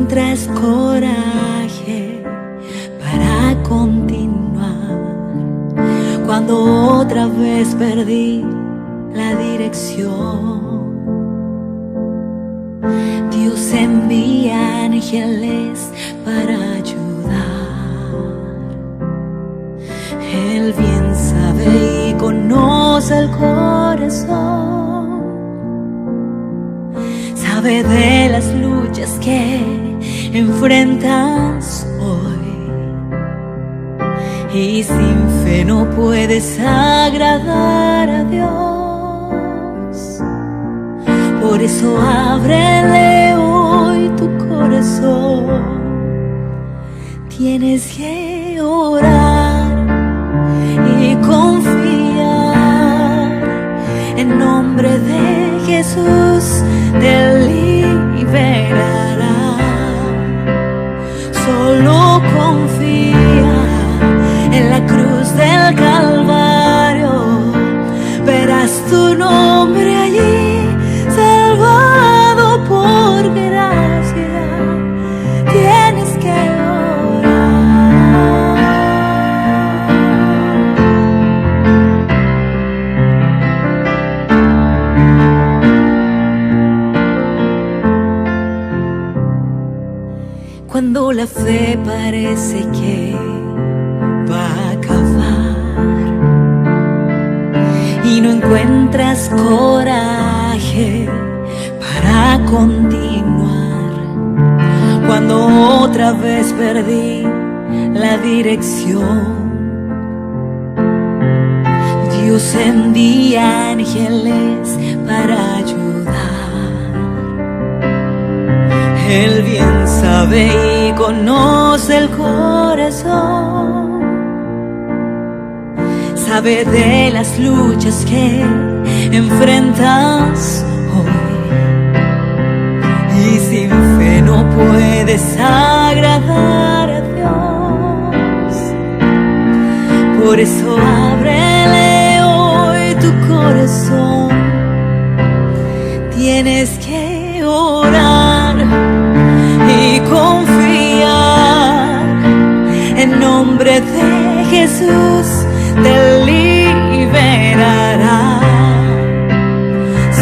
encuentras coraje para continuar, cuando otra vez perdí la dirección, Dios envía ángeles para ayudar. Él bien sabe y conoce el corazón, sabe de las luchas que enfrentas hoy, y sin fe no puedes agradar a Dios. Por eso ábrele hoy tu corazón, tienes que orar y confiar. En nombre de Jesús te liberará. Solo confía en la cruz del Calvario, verás tu nombre allí, salvado por gracia. Tienes que cuando la fe parece que va a acabar y no encuentras coraje para continuar, cuando otra vez perdí la dirección, Dios envía ángeles para ayudar. Él bien sabe y conoce el corazón, sabe de las luchas que enfrentas hoy, y sin fe no puedes agradar a Dios. Por eso ábrele hoy tu corazón, tienes que orar y confiar. En nombre de Jesús te liberará.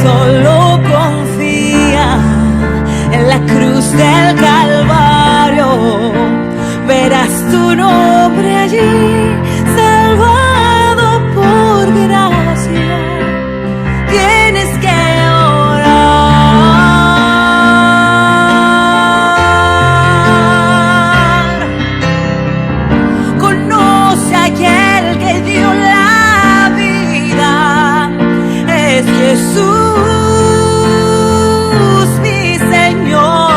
Solo confía en la cruz del Calvario, verás tu nombre allí, salvado por gracia. Tienes que Jesús, mi Señor,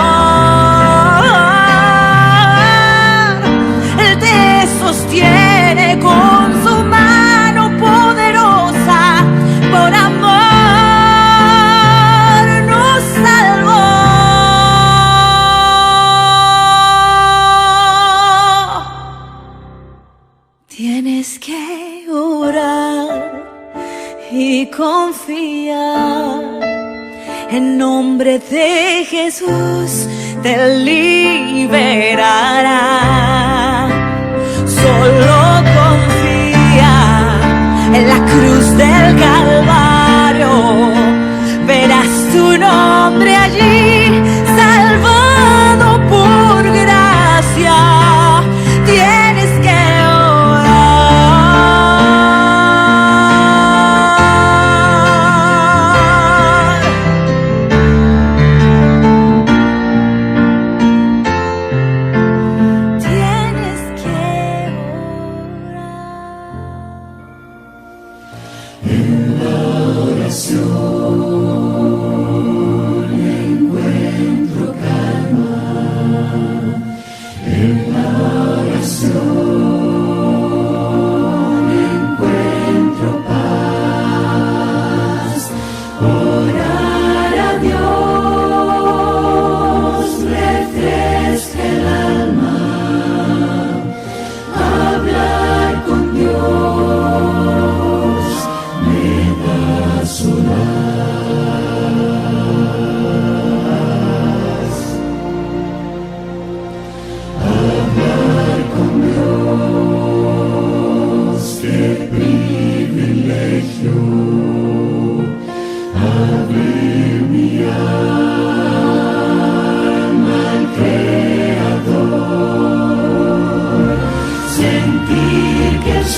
Él te sostiene con su mano poderosa, por amor nos salvó. Tienes que orar y confiar. En nombre de Jesús te liberará. Solo confía en la cruz del Calvario, verás tu nombre allí, salvado por gracia. Tienes que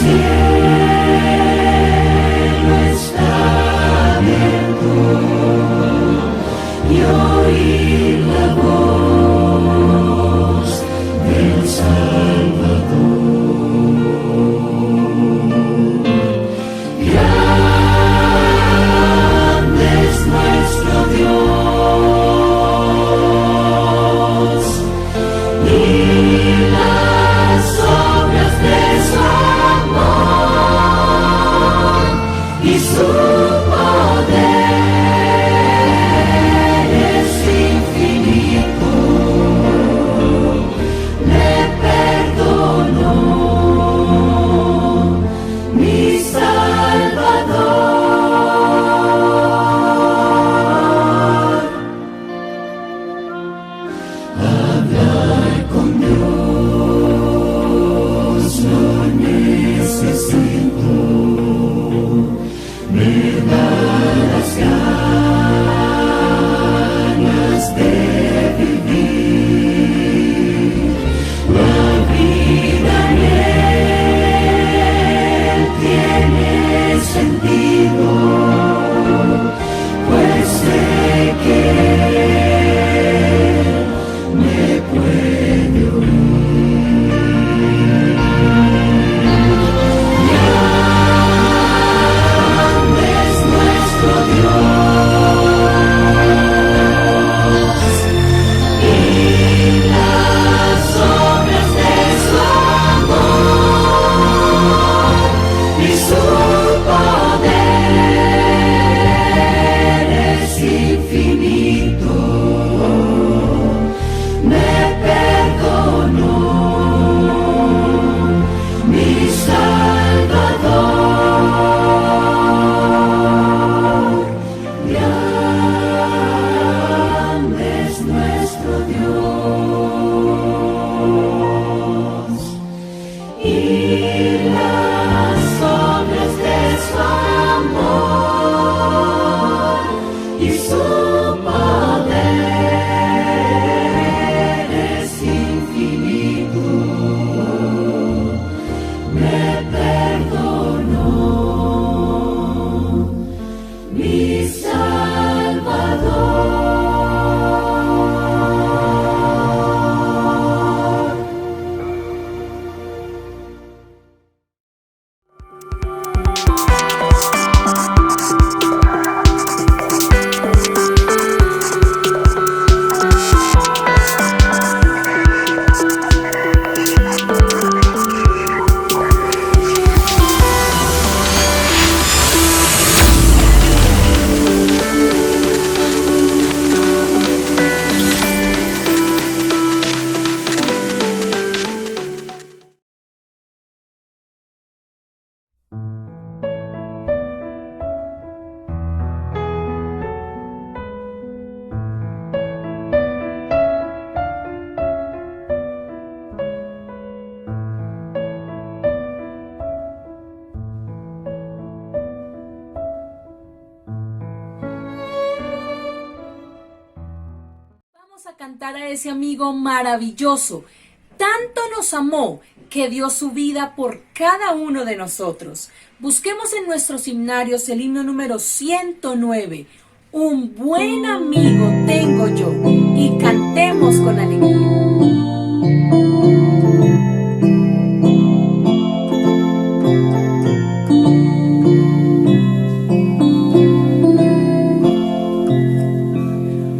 cielo está abierto y oír la voz del Salvador. Grande es nuestro Dios y las obras de su amor y su poder es infinito. Me perdonó mi Salvador. Hablar con Dios no necesito, me da las ganas de vivir. La vida en Él tiene sentido, pues sé que me puede oír. Grande es nuestro Dios y las obras de su amor y su poder es infinito. Me perdonó mi Salvador. Grande es nuestro Dios y las obras de su amor y su poder es infinito. Me perdonó mi Salvador. Vamos a cantar a ese amigo maravilloso. Tanto nos amó que dio su vida por cada uno de nosotros. Busquemos en nuestros himnarios el himno número 109. Un buen amigo tengo yo, y cantemos con alegría.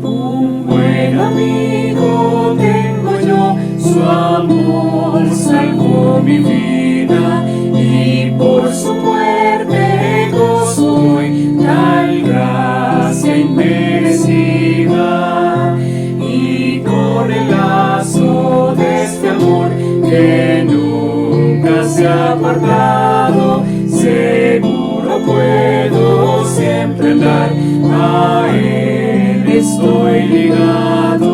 Un buen amigo tengo yo, su amor salvó mi vida y por su muerte gozo hoy tal gracia inmerecida. Y con el lazo de este amor que nunca se ha apartado, seguro puedo siempre andar, a él estoy ligado.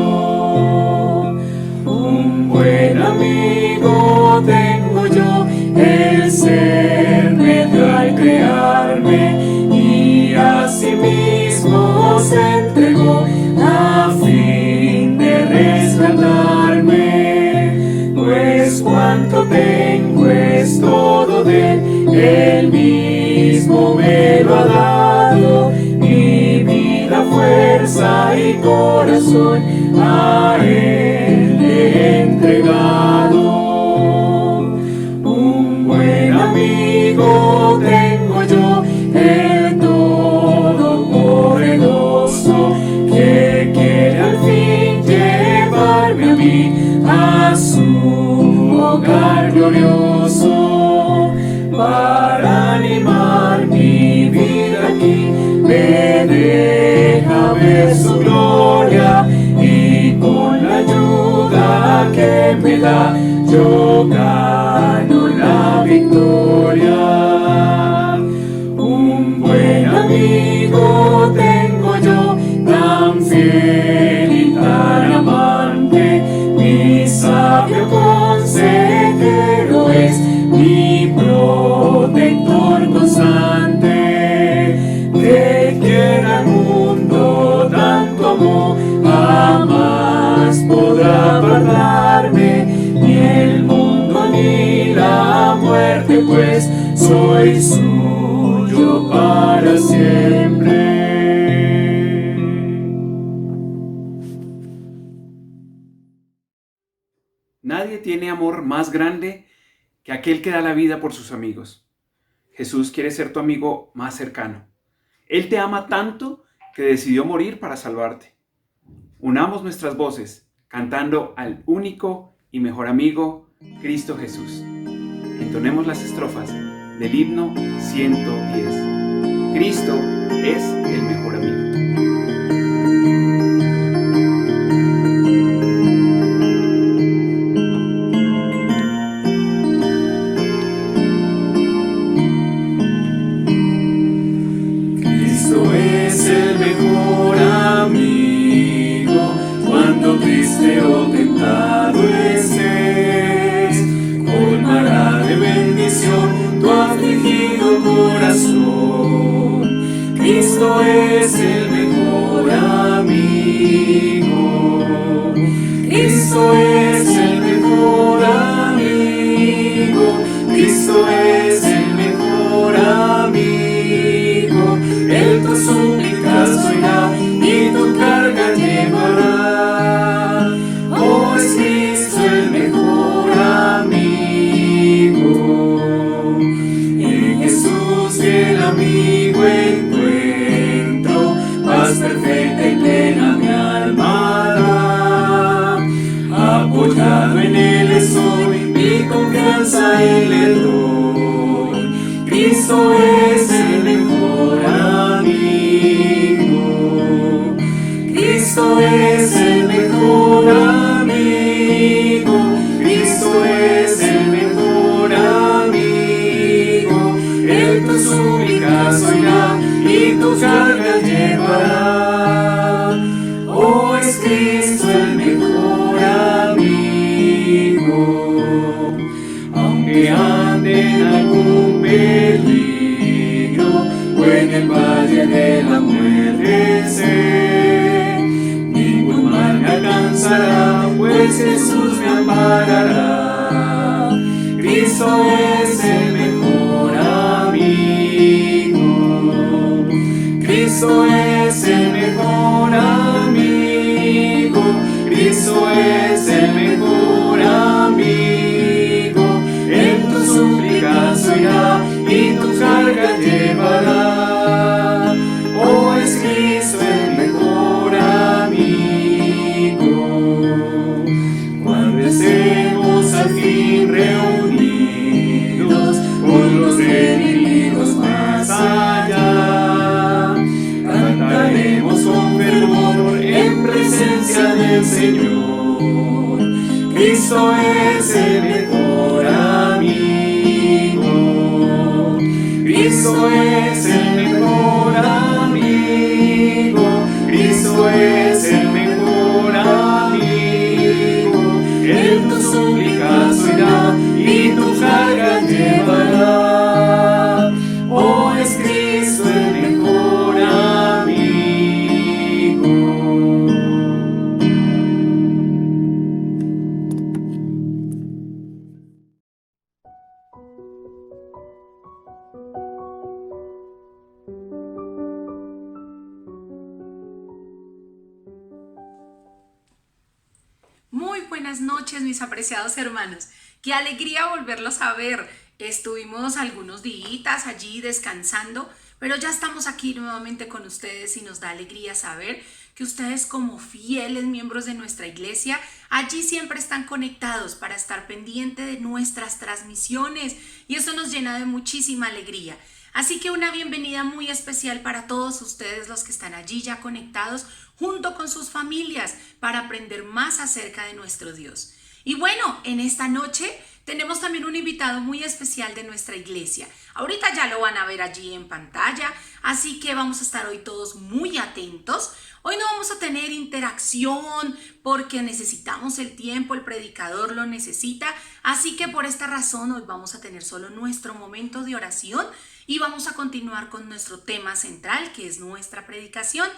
Un buen amigo tengo yo, el ser me dio al crearme y asimismo se entregó a fin de rescatarme. Pues cuánto te tengo es todo de Él mismo me lo ha dado, mi vida, fuerza y corazón a Él le he entregado. Un buen amigo tengo yo, el Todopoderoso, que quiere al fin llevarme a mí a su hogar glorioso. Para animar mi vida aquí, me deja ver su gloria, y con la ayuda que me da, yo gano la victoria. Un buen amigo tengo yo, tan fiel y tan amante, mi sabio consejero es, mi protector constante, que quiera el mundo tanto amó, jamás podrá apartarme, ni el mundo ni la muerte, pues soy suyo para siempre. Nadie tiene amor más grande que aquel que da la vida por sus amigos. Jesús quiere ser tu amigo más cercano. Él te ama tanto que decidió morir para salvarte. Unamos nuestras voces cantando al único y mejor amigo, Cristo Jesús. Entonemos las estrofas del himno 110. Cristo es el mejor amigo. Cristo es el mejor amigo, cuando triste o tentado estés, colmará de bendición tu afligido corazón. Cristo es el mejor amigo, Cristo es el mejor amigo, Cristo es el mejor amigo. Él tus súplicas oirá y tu carga llevará. Oh, es Cristo el mejor amigo. En Jesús fiel amigo encuentro paz perfecta y plena mi alma da. Apoyado en Él estoy, mi confianza Él le doy. Cristo es el mejor amigo, Cristo es el mejor amigo, Cristo es el mejor amigo. Él tus súplicas oirá y tu carga llevará. Oh, es Cristo el mejor amigo. Aunque ande en algún peligro o en el valle de la muerte sé, ningún mal me alcanzará, pues Jesús me amparará. Cristo es el mejor amigo, Cristo es el mejor amigo, Cristo es el mejor amigo. En tus súplicas oirá y tu carga llevará. Oh, es Cristo el mejor amigo. Cuando estemos al fin reunidos con los redimidos más allá, cantaremos con fervor en presencia del Señor. Cristo es el mejor amigo, Cristo es el mejor amigo, Cristo es el mejor amigo. En tus súplicas oirá y tu carga llevará. Oh, es Cristo el mejor amigo. buenas noches, mis apreciados hermanos. Qué alegría volverlos a ver. Estuvimos algunos días allí descansando, pero ya estamos aquí nuevamente con ustedes y nos da alegría saber que ustedes, como fieles miembros de nuestra iglesia, allí siempre están conectados para estar pendiente de nuestras transmisiones, y eso nos llena de muchísima alegría. Así que una bienvenida muy especial para todos ustedes, los que están allí ya conectados junto con sus familias para aprender más acerca de nuestro Dios. Y bueno, en esta noche tenemos también un invitado muy especial de nuestra iglesia. Ahorita ya lo van a ver allí en pantalla, así que vamos a estar hoy todos muy atentos. Hoy no vamos a tener interacción porque necesitamos el tiempo, el predicador lo necesita, así que por esta razón hoy vamos a tener solo nuestro momento de oración y vamos a continuar con nuestro tema central, que es nuestra predicación.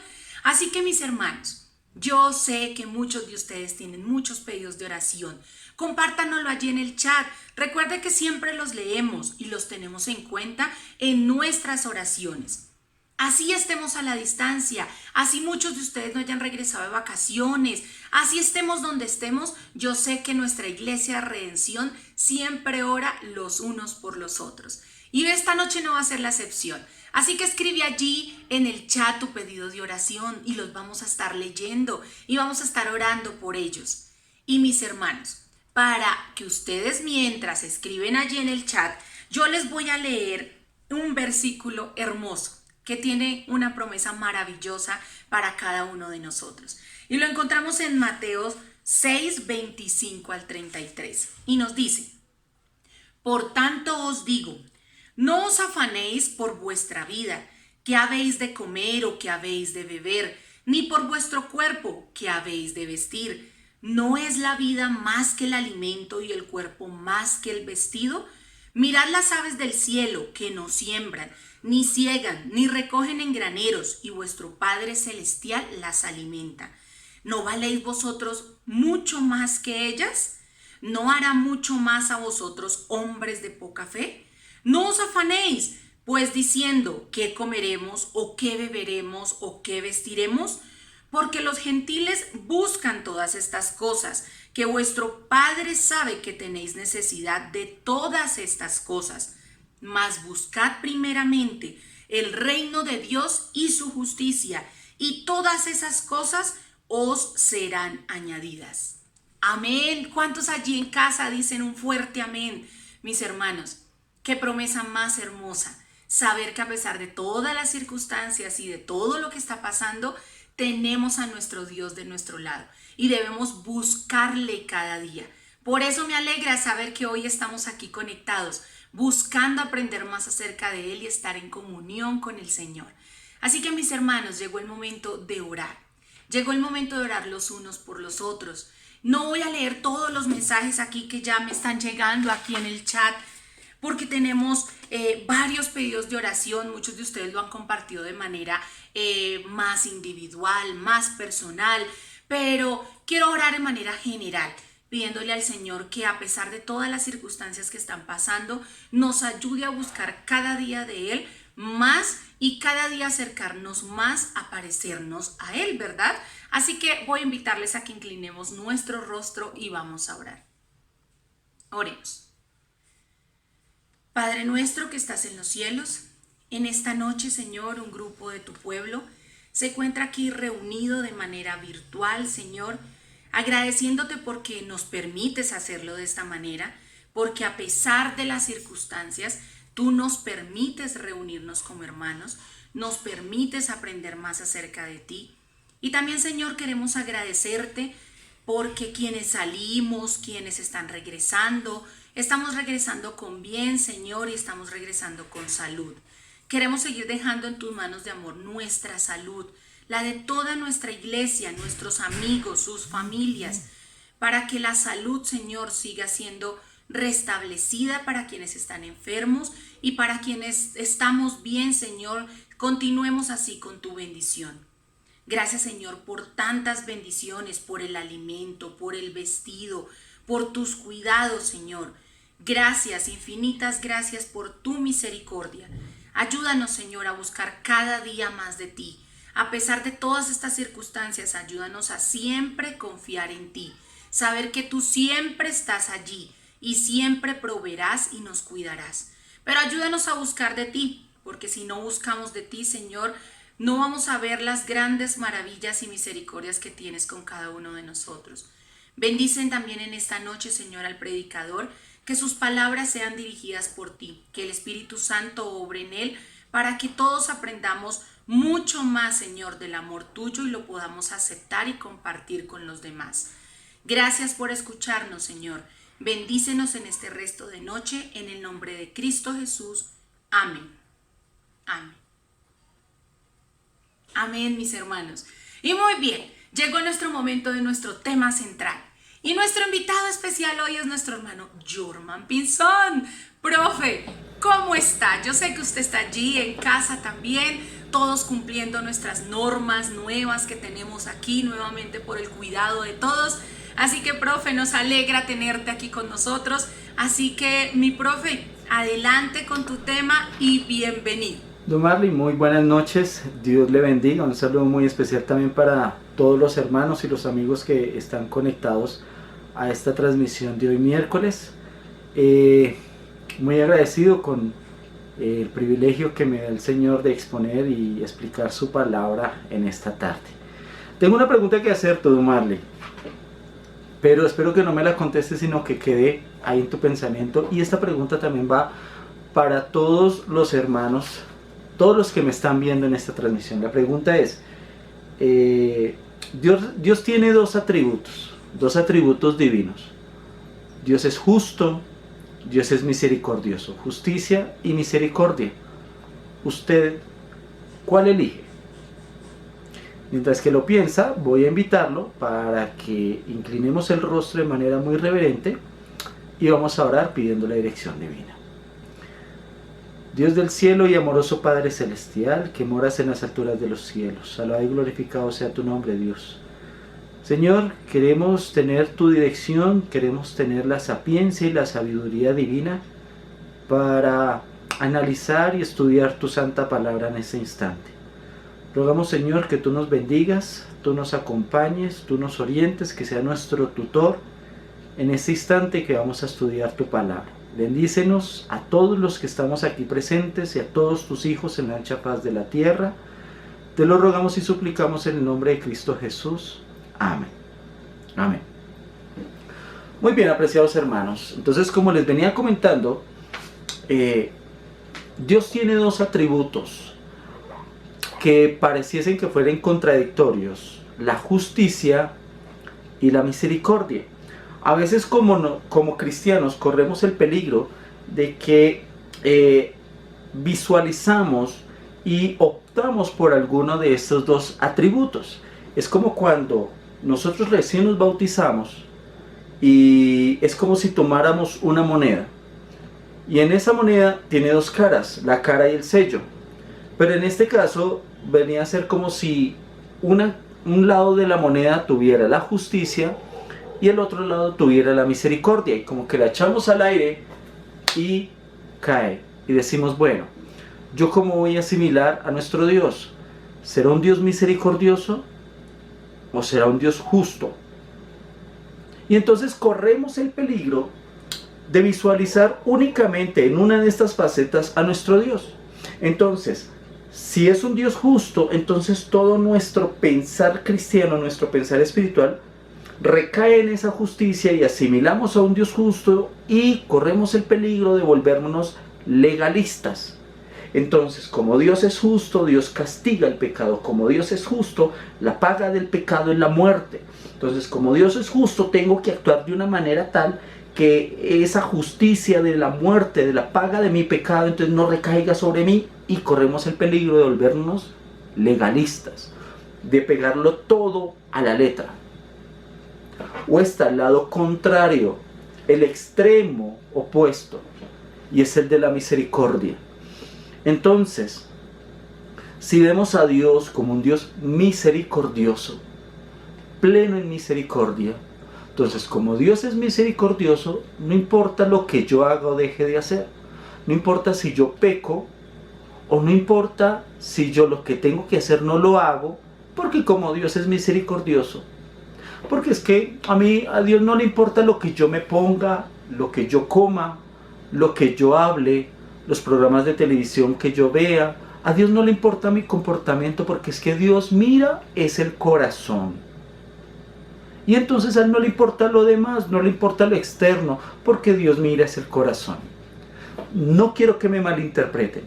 Así que, mis hermanos, yo sé que muchos de ustedes tienen muchos pedidos de oración. Compártanoslo allí en el chat. Recuerde que siempre los leemos y los tenemos en cuenta en nuestras oraciones. Así estemos a la distancia, así muchos de ustedes no hayan regresado de vacaciones, así estemos donde estemos, yo sé que nuestra iglesia de Redención siempre ora los unos por los otros. Y esta noche no va a ser la excepción. Así que escribe allí en el chat tu pedido de oración y los vamos a estar leyendo y vamos a estar orando por ellos. Y mis hermanos, para que ustedes mientras escriben allí en el chat, yo les voy a leer un versículo hermoso que tiene una promesa maravillosa para cada uno de nosotros. Y lo encontramos en Mateo 6, 25 al 33. Y nos dice: por tanto os digo, no os afanéis por vuestra vida, qué habéis de comer o qué habéis de beber, ni por vuestro cuerpo, qué habéis de vestir. ¿No es la vida más que el alimento y el cuerpo más que el vestido? Mirad las aves del cielo, que no siembran, ni ciegan, ni recogen en graneros, y vuestro Padre Celestial las alimenta. ¿No valéis vosotros mucho más que ellas? ¿No hará mucho más a vosotros, hombres de poca fe? No os afanéis, pues diciendo, ¿qué comeremos, o qué beberemos, o qué vestiremos? Porque los gentiles buscan todas estas cosas, que vuestro Padre sabe que tenéis necesidad de todas estas cosas. Mas buscad primeramente el reino de Dios y su justicia, y todas esas cosas os serán añadidas. Amén. ¿Cuántos allí en casa dicen un fuerte amén? Mis hermanos, qué promesa más hermosa. Saber que a pesar de todas las circunstancias y de todo lo que está pasando, tenemos a nuestro Dios de nuestro lado y debemos buscarle cada día. Por eso me alegra saber que hoy estamos aquí conectados, buscando aprender más acerca de Él y estar en comunión con el Señor. Así que, mis hermanos, llegó el momento de orar. Llegó el momento de orar los unos por los otros. No voy a leer todos los mensajes aquí que ya me están llegando aquí en el chat, porque tenemos varios pedidos de oración. Muchos de ustedes lo han compartido de manera más individual, más personal, pero quiero orar de manera general, pidiéndole al Señor que, a pesar de todas las circunstancias que están pasando, nos ayude a buscar cada día de Él más y cada día acercarnos más a parecernos a Él, ¿verdad? Así que voy a invitarles a que inclinemos nuestro rostro y vamos a orar. Oremos. Padre nuestro que estás en los cielos, en esta noche, Señor, un grupo de tu pueblo se encuentra aquí reunido de manera virtual, Señor, agradeciéndote porque nos permites hacerlo de esta manera, porque a pesar de las circunstancias, tú nos permites reunirnos como hermanos, nos permites aprender más acerca de ti. Y también, Señor, queremos agradecerte porque quienes salimos, quienes están regresando, estamos regresando con bien, Señor, y estamos regresando con salud. Queremos seguir dejando en tus manos de amor nuestra salud, la de toda nuestra iglesia, nuestros amigos, sus familias, para que la salud, Señor, siga siendo restablecida para quienes están enfermos y para quienes estamos bien, Señor, continuemos así con tu bendición. Gracias, Señor, por tantas bendiciones, por el alimento, por el vestido, por tus cuidados, Señor. Gracias, infinitas gracias por tu misericordia. Ayúdanos, Señor, a buscar cada día más de ti. A pesar de todas estas circunstancias, ayúdanos a siempre confiar en ti. saber que tú siempre estás allí y siempre proveerás y nos cuidarás. Pero ayúdanos a buscar de ti, porque si no buscamos de ti, Señor, no vamos a ver las grandes maravillas y misericordias que tienes con cada uno de nosotros. Bendicen también en esta noche, Señor, al predicador, que sus palabras sean dirigidas por ti, que el Espíritu Santo obre en él para que todos aprendamos mucho más, Señor, del amor tuyo y lo podamos aceptar y compartir con los demás. Gracias por escucharnos, Señor. Bendícenos en este resto de noche, en el nombre de Cristo Jesús. Amén. Amén. Amén, mis hermanos. Y muy bien, llegó nuestro momento de nuestro tema central. Y nuestro invitado especial hoy es nuestro hermano Jorman Pinzón. Profe, ¿cómo está? Yo sé que usted está allí en casa también, todos cumpliendo nuestras normas nuevas que tenemos aquí nuevamente por el cuidado de todos. Así que, profe, nos alegra tenerte aquí con nosotros. Así que, mi profe, adelante con tu tema y bienvenido. Don Marley, muy buenas noches, Dios le bendiga, un saludo muy especial también para todos los hermanos y los amigos que están conectados a esta transmisión de hoy miércoles. Muy agradecido con el privilegio que me da el Señor de exponer y explicar su palabra en esta tarde. Tengo una pregunta que hacerte, Don Marley, pero espero que no me la contestes, sino que quede ahí en tu pensamiento. Y esta pregunta también va para todos los hermanos, todos los que me están viendo en esta transmisión. La pregunta es, Dios tiene dos atributos divinos. Dios es justo, Dios es misericordioso, justicia y misericordia. ¿Usted cuál elige? Mientras que lo piensa, voy a invitarlo para que inclinemos el rostro de manera muy reverente y vamos a orar pidiendo la dirección divina. Dios del cielo y amoroso Padre celestial, que moras en las alturas de los cielos, alabado y glorificado sea tu nombre, Dios. Señor, queremos tener tu dirección, queremos tener la sapiencia y la sabiduría divina para analizar y estudiar tu santa palabra en este instante. Rogamos, Señor, que tú nos bendigas, tú nos acompañes, tú nos orientes, que sea nuestro tutor en este instante que vamos a estudiar tu palabra. Bendícenos a todos los que estamos aquí presentes y a todos tus hijos en la ancha faz de la tierra. Te lo rogamos y suplicamos en el nombre de Cristo Jesús. Amén. Amén. Muy bien, apreciados hermanos. Entonces, como les venía comentando, Dios tiene dos atributos que pareciesen que fueran contradictorios: la justicia y la misericordia. A veces como cristianos corremos el peligro de que visualizamos y optamos por alguno de estos dos atributos. Es como cuando nosotros recién nos bautizamos y es como si tomáramos una moneda. Y en esa moneda tiene dos caras, la cara y el sello. Pero en este caso venía a ser como si un lado de la moneda tuviera la justicia y el otro lado tuviera la misericordia, y como que la echamos al aire y cae, y decimos, bueno, ¿yo cómo voy a asimilar a nuestro Dios? ¿Será un Dios misericordioso o será un Dios justo? Y entonces corremos el peligro de visualizar únicamente en una de estas facetas a nuestro Dios. Entonces, si es un Dios justo, entonces todo nuestro pensar cristiano, nuestro pensar espiritual, recae en esa justicia y asimilamos a un Dios justo y corremos el peligro de volvernos legalistas. Entonces, como Dios es justo, Dios castiga el pecado. Como Dios es justo, la paga del pecado es la muerte. Entonces, como Dios es justo, tengo que actuar de una manera tal que esa justicia de la muerte, de la paga de mi pecado, entonces no recaiga sobre mí, y corremos el peligro de volvernos legalistas, de pegarlo todo a la letra. O está al lado contrario, el extremo opuesto, y es el de la misericordia. Entonces, si vemos a Dios como un Dios misericordioso, pleno en misericordia, entonces como Dios es misericordioso, no importa lo que yo haga o deje de hacer, no importa si yo peco, o no importa si yo lo que tengo que hacer no lo hago, porque como Dios es misericordioso, Porque es que a Dios no le importa lo que yo me ponga, lo que yo coma, lo que yo hable, los programas de televisión que yo vea. A Dios no le importa mi comportamiento, porque es que Dios mira es el corazón. Y entonces a Él no le importa lo demás, no le importa lo externo, porque Dios mira es el corazón. No quiero que me malinterpreten.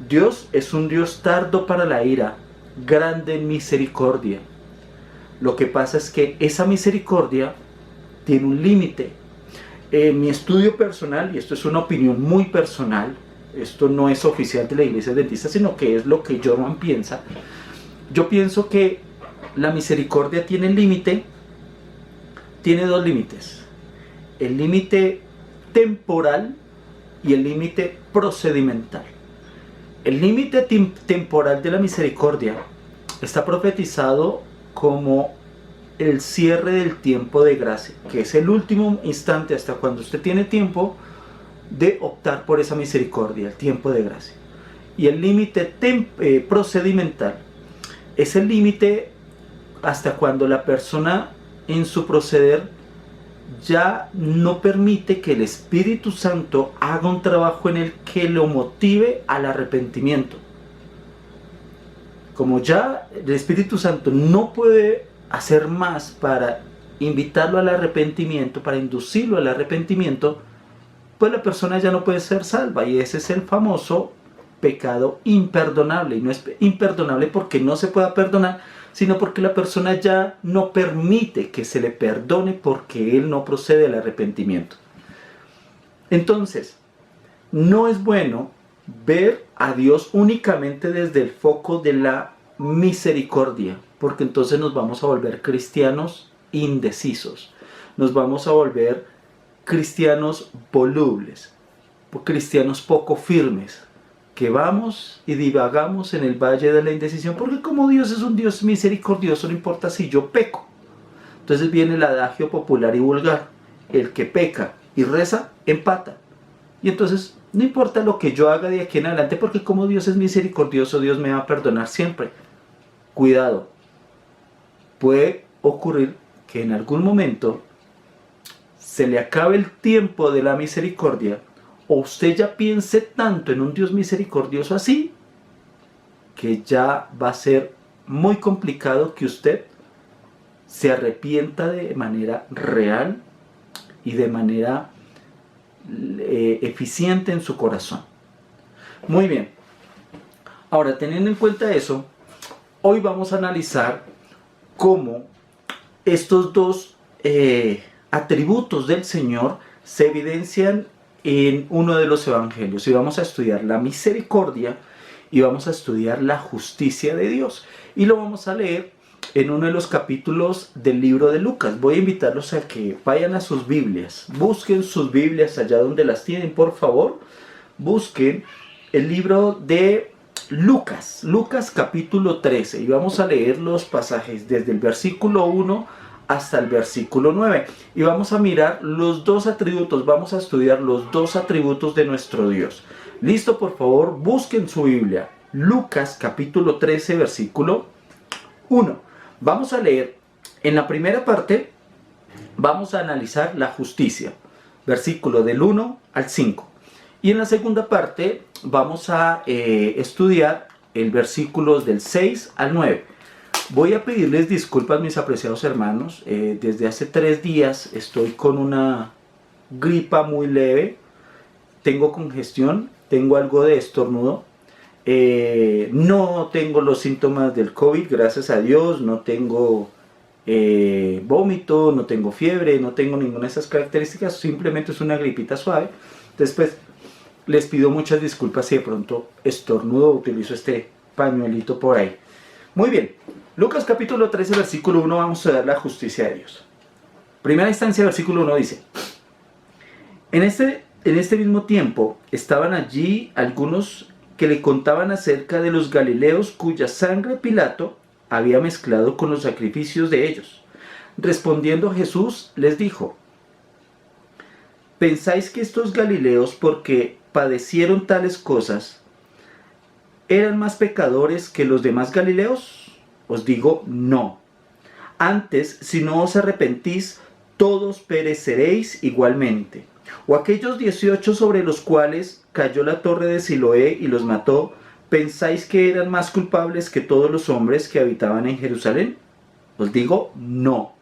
Dios es un Dios tardo para la ira, grande en misericordia. Lo que pasa es que esa misericordia tiene un límite. En mi estudio personal, y esto es una opinión muy personal, esto no es oficial de la Iglesia Adventista, sino que es lo que Jorman piensa. Yo pienso que la misericordia tiene límite, tiene dos límites: el límite temporal y el límite procedimental. El límite temporal de la misericordia está profetizado como el cierre del tiempo de gracia, que es el último instante hasta cuando usted tiene tiempo de optar por esa misericordia, el tiempo de gracia. Y el límite procedimental es el límite hasta cuando la persona en su proceder ya no permite que el Espíritu Santo haga un trabajo en el que lo motive al arrepentimiento. Como ya el Espíritu Santo no puede hacer más para invitarlo al arrepentimiento, para inducirlo al arrepentimiento, pues la persona ya no puede ser salva, y ese es el famoso pecado imperdonable. Y no es imperdonable porque no se pueda perdonar, sino porque la persona ya no permite que se le perdone porque él no procede al arrepentimiento. Entonces, no es bueno ver a Dios únicamente desde el foco de la misericordia, porque entonces nos vamos a volver cristianos indecisos, nos vamos a volver cristianos volubles, cristianos poco firmes, que vamos y divagamos en el valle de la indecisión, porque como Dios es un Dios misericordioso, no importa si yo peco. Entonces viene el adagio popular y vulgar: el que peca y reza, empata. Y entonces no importa lo que yo haga de aquí en adelante, porque como Dios es misericordioso, Dios me va a perdonar siempre. Cuidado, puede ocurrir que en algún momento se le acabe el tiempo de la misericordia, o usted ya piense tanto en un Dios misericordioso así, que ya va a ser muy complicado que usted se arrepienta de manera real y de manera eficiente en su corazón. Muy bien. Ahora, teniendo en cuenta eso, hoy vamos a analizar cómo estos dos atributos del Señor se evidencian en uno de los evangelios, y vamos a estudiar la misericordia y vamos a estudiar la justicia de Dios, y lo vamos a leer en uno de los capítulos del libro de Lucas. Voy a invitarlos a que vayan a sus Biblias, busquen sus Biblias allá donde las tienen, por favor. Busquen el libro de Lucas, Lucas capítulo 13, y vamos a leer los pasajes desde el versículo 1 hasta el versículo 9, y vamos a mirar los dos atributos, vamos a estudiar los dos atributos de nuestro Dios. ¿Listo? Por favor, busquen su Biblia, Lucas capítulo 13, versículo 1. Vamos a leer, en la primera parte, vamos a analizar la justicia, versículo del 1 al 5. Y en la segunda parte vamos a estudiar el versículos del 6 al 9. Voy a pedirles disculpas, mis apreciados hermanos. Desde hace 3 días estoy con una gripa muy leve. Tengo congestión, tengo algo de estornudo. No tengo los síntomas del COVID, gracias a Dios. No tengo vómito, no tengo fiebre, no tengo ninguna de esas características. Simplemente es una gripita suave. Después les pido muchas disculpas si de pronto estornudo o utilizo este pañuelito por ahí. Muy bien, Lucas capítulo 13, versículo 1, vamos a ver la justicia de Dios. Primera instancia, versículo 1 dice: En este mismo tiempo estaban allí algunos que le contaban acerca de los galileos cuya sangre Pilato había mezclado con los sacrificios de ellos. Respondiendo Jesús les dijo: ¿Pensáis que estos galileos, porque padecieron tales cosas, eran más pecadores que los demás galileos? Os digo, no. Antes, si no os arrepentís, todos pereceréis igualmente. O aquellos 18 sobre los cuales cayó la torre de Siloé y los mató, ¿pensáis que eran más culpables que todos los hombres que habitaban en Jerusalén? Os digo, no.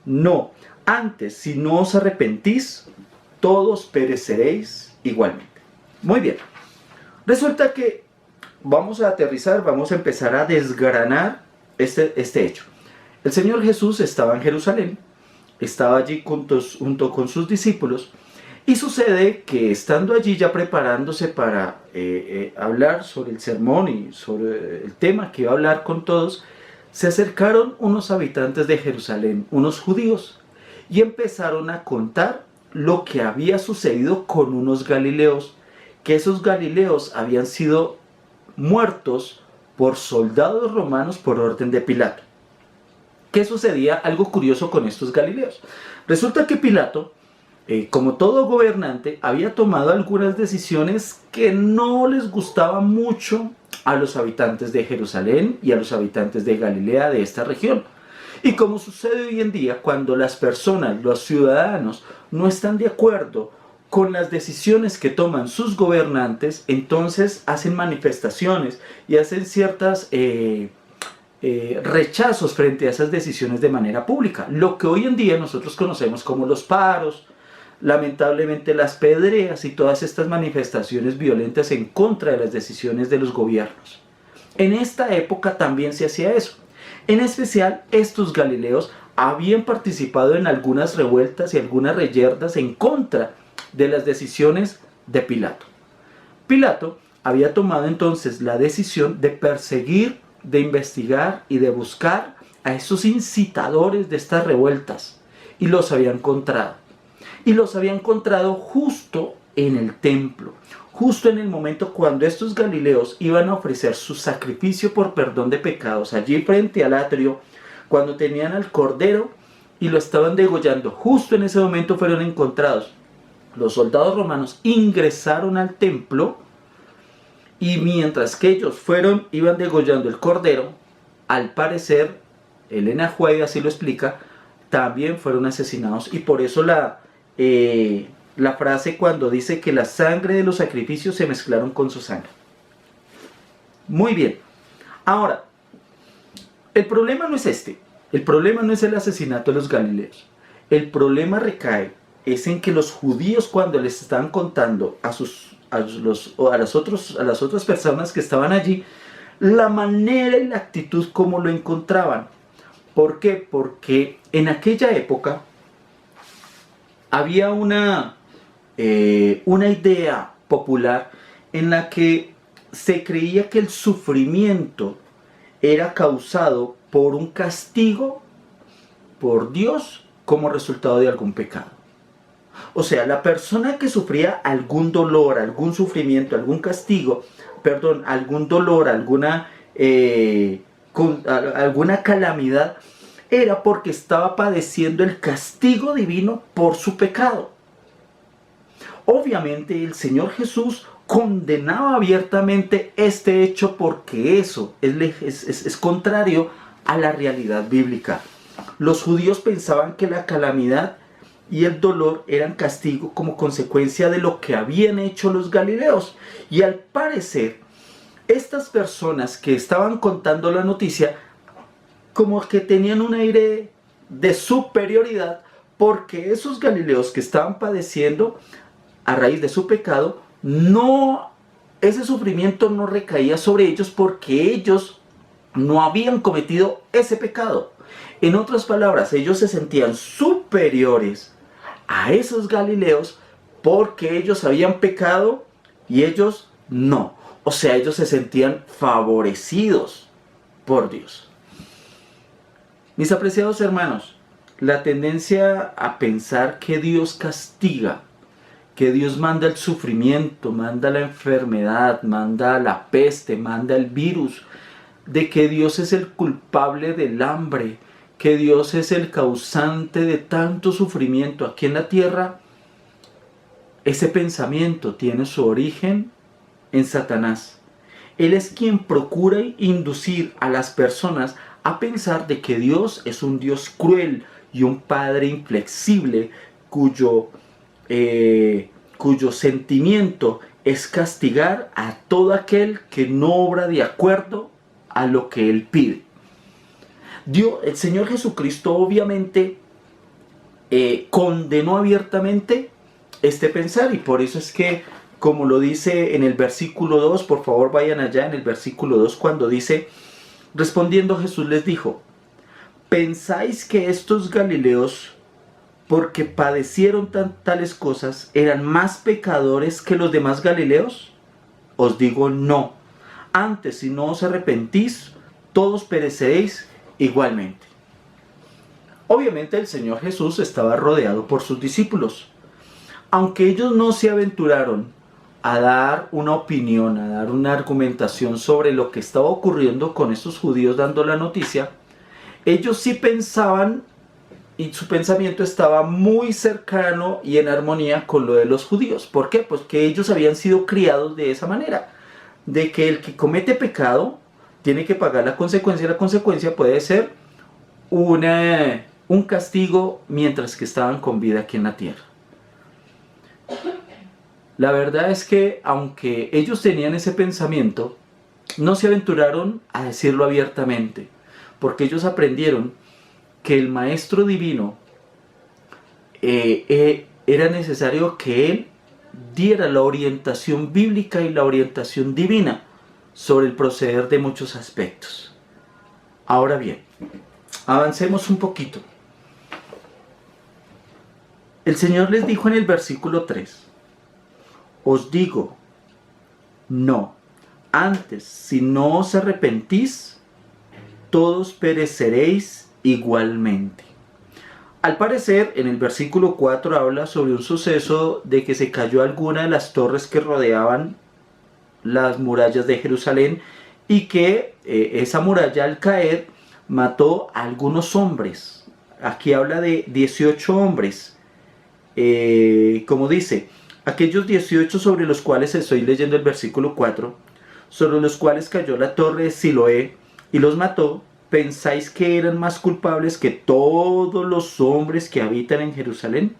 No. Antes, si no os arrepentís, todos pereceréis igualmente. Muy bien. Resulta que vamos a aterrizar, vamos a empezar a desgranar este hecho. El Señor Jesús estaba en Jerusalén, estaba allí junto con sus discípulos, y sucede que estando allí ya preparándose para hablar sobre el sermón y sobre el tema que iba a hablar con todos, se acercaron unos habitantes de Jerusalén, unos judíos, y empezaron a contar lo que había sucedido con unos galileos, que esos galileos habían sido muertos por soldados romanos por orden de Pilato. ¿Qué sucedía? Algo curioso con estos galileos. Resulta que Pilato, como todo gobernante, había tomado algunas decisiones que no les gustaban mucho a los habitantes de Jerusalén y a los habitantes de Galilea, de esta región. Y como sucede hoy en día, cuando las personas, los ciudadanos, no están de acuerdo con las decisiones que toman sus gobernantes, entonces hacen manifestaciones y hacen ciertas rechazos frente a esas decisiones de manera pública. Lo que hoy en día nosotros conocemos como los paros, lamentablemente las pedreas y todas estas manifestaciones violentas en contra de las decisiones de los gobiernos. En esta época también se hacía eso. En especial, estos galileos habían participado en algunas revueltas y algunas reyertas en contra de las decisiones de Pilato. Pilato había tomado entonces la decisión de perseguir, de investigar y de buscar a esos incitadores de estas revueltas, y los había encontrado. Y los había encontrado justo en el templo, justo en el momento cuando estos galileos iban a ofrecer su sacrificio por perdón de pecados, allí frente al atrio, cuando tenían al cordero y lo estaban degollando. Justo en ese momento fueron encontrados. Los soldados romanos ingresaron al templo, y mientras que ellos iban degollando el cordero, al parecer, Elena White así lo explica, también fueron asesinados. Y por eso la frase cuando dice que la sangre de los sacrificios se mezclaron con su sangre. Muy bien. Ahora, el problema no es este. El problema no es el asesinato de los galileos. El problema recae es en que los judíos, cuando les estaban contando a las otras personas que estaban allí, la manera y la actitud como lo encontraban. ¿Por qué? Porque en aquella época había una idea popular en la que se creía que el sufrimiento era causado por un castigo por Dios como resultado de algún pecado. O sea, la persona que sufría algún dolor, algún sufrimiento, algún castigo, algún dolor, alguna calamidad, era porque estaba padeciendo el castigo divino por su pecado. Obviamente el Señor Jesús condenaba abiertamente este hecho, porque eso es contrario a la realidad bíblica. Los judíos pensaban que la calamidad y el dolor eran castigo como consecuencia de lo que habían hecho los galileos. Y al parecer, estas personas que estaban contando la noticia, como que tenían un aire de superioridad, porque esos galileos que estaban padeciendo a raíz de su pecado, ese sufrimiento no recaía sobre ellos, porque ellos no habían cometido ese pecado. En otras palabras, ellos se sentían superiores a esos galileos porque ellos habían pecado y ellos no. O sea, ellos se sentían favorecidos por Dios. Mis apreciados hermanos, la tendencia a pensar que Dios castiga, que Dios manda el sufrimiento, manda la enfermedad, manda la peste, manda el virus, de que Dios es el culpable del hambre, que Dios es el causante de tanto sufrimiento aquí en la tierra, ese pensamiento tiene su origen en Satanás. Él es quien procura inducir a las personas a pensar de que Dios es un Dios cruel y un Padre inflexible cuyo sentimiento es castigar a todo aquel que no obra de acuerdo a lo que Él pide. El Señor Jesucristo obviamente condenó abiertamente este pensar, y por eso es que, como lo dice en el versículo 2, por favor vayan allá en el versículo 2, cuando dice: respondiendo Jesús les dijo: ¿pensáis que estos galileos, porque padecieron tales cosas, eran más pecadores que los demás galileos? Os digo no. Antes, si no os arrepentís, todos pereceréis igualmente. Obviamente el Señor Jesús estaba rodeado por sus discípulos. Aunque ellos no se aventuraron a dar una opinión, a dar una argumentación sobre lo que estaba ocurriendo con estos judíos dando la noticia, ellos sí pensaban, y su pensamiento estaba muy cercano y en armonía con lo de los judíos. ¿Por qué? Pues que ellos habían sido criados de esa manera, de que el que comete pecado tiene que pagar la consecuencia, y la consecuencia puede ser un castigo mientras que estaban con vida aquí en la tierra. La verdad es que aunque ellos tenían ese pensamiento, no se aventuraron a decirlo abiertamente, porque ellos aprendieron que el Maestro Divino era necesario que Él diera la orientación bíblica y la orientación divina sobre el proceder de muchos aspectos. Ahora bien, avancemos un poquito. El Señor les dijo en el versículo 3: os digo, no, antes, si no os arrepentís, todos pereceréis igualmente. Al parecer, en el versículo 4 habla sobre un suceso de que se cayó alguna de las torres que rodeaban las murallas de Jerusalén, y que esa muralla al caer mató a algunos hombres. Aquí habla de 18 hombres. Como dice, aquellos 18 sobre los cuales estoy leyendo el versículo 4, sobre los cuales cayó la torre de Siloé y los mató, ¿pensáis que eran más culpables que todos los hombres que habitan en Jerusalén?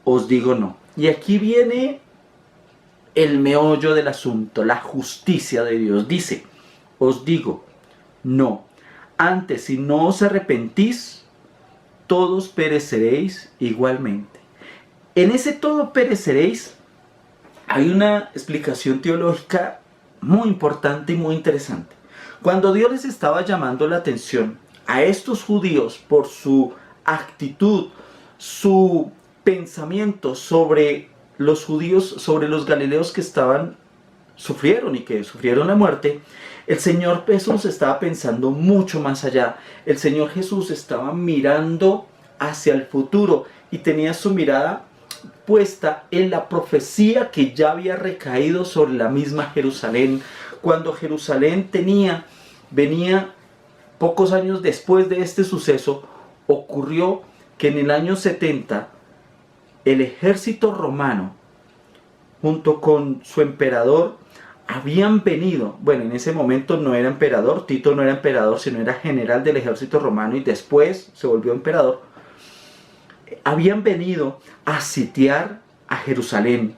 Os digo no. Y aquí viene el meollo del asunto, la justicia de Dios. Dice: os digo no, antes, si no os arrepentís, todos pereceréis igualmente. En ese todo pereceréis hay una explicación teológica muy importante y muy interesante. Cuando Dios les estaba llamando la atención a estos judíos por su actitud, su pensamiento sobre los judíos, sobre los galileos que sufrieron la muerte, el Señor Jesús estaba pensando mucho más allá. El Señor Jesús estaba mirando hacia el futuro y tenía su mirada puesta en la profecía que ya había recaído sobre la misma Jerusalén. Cuando Jerusalén venía pocos años después de este suceso, ocurrió que en el año 70 el ejército romano, junto con su emperador, habían venido, bueno, en ese momento no era emperador, Tito no era emperador, sino era general del ejército romano y después se volvió emperador. Habían venido a sitiar a Jerusalén,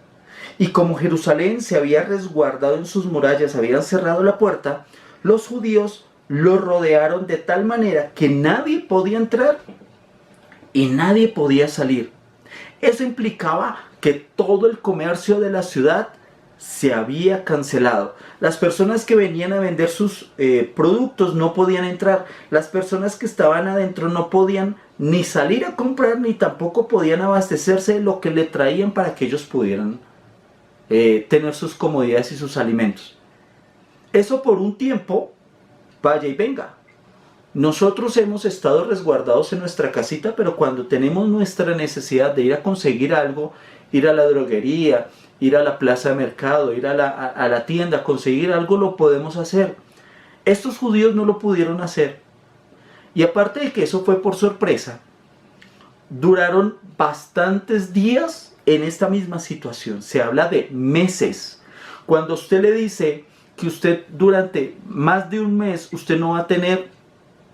y como Jerusalén se había resguardado en sus murallas, habían cerrado la puerta, los judíos lo rodearon de tal manera que nadie podía entrar y nadie podía salir. Eso implicaba que todo el comercio de la ciudad se había cancelado. Las personas que venían a vender sus productos no podían entrar. Las personas que estaban adentro no podían ni salir a comprar, ni tampoco podían abastecerse de lo que le traían para que ellos pudieran tener sus comodidades y sus alimentos. Eso por un tiempo, vaya y venga. Nosotros hemos estado resguardados en nuestra casita, pero cuando tenemos nuestra necesidad de ir a conseguir algo, ir a la droguería, ir a la plaza de mercado, ir a la tienda, conseguir algo, lo podemos hacer. Estos judíos no lo pudieron hacer. Y aparte de que eso fue por sorpresa, duraron bastantes días en esta misma situación. Se habla de meses. Cuando usted le dice que usted durante más de un mes usted no va a tener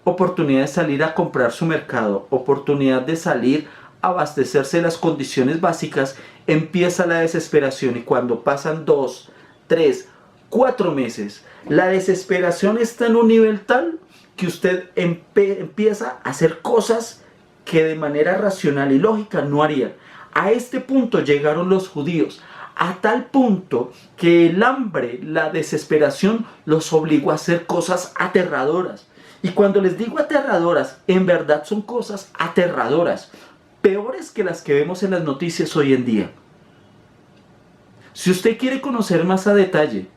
oportunidad de salir a comprar su mercado, oportunidad de salir a abastecerse de las condiciones básicas, empieza la desesperación. Y cuando pasan 2, 3, 4 meses, la desesperación está en un nivel tal que usted empieza a hacer cosas que de manera racional y lógica no haría. A este punto llegaron los judíos, a tal punto que el hambre, la desesperación los obligó a hacer cosas aterradoras. Y cuando les digo aterradoras, en verdad son cosas aterradoras, peores que las que vemos en las noticias hoy en día. Si usted quiere conocer más a detalle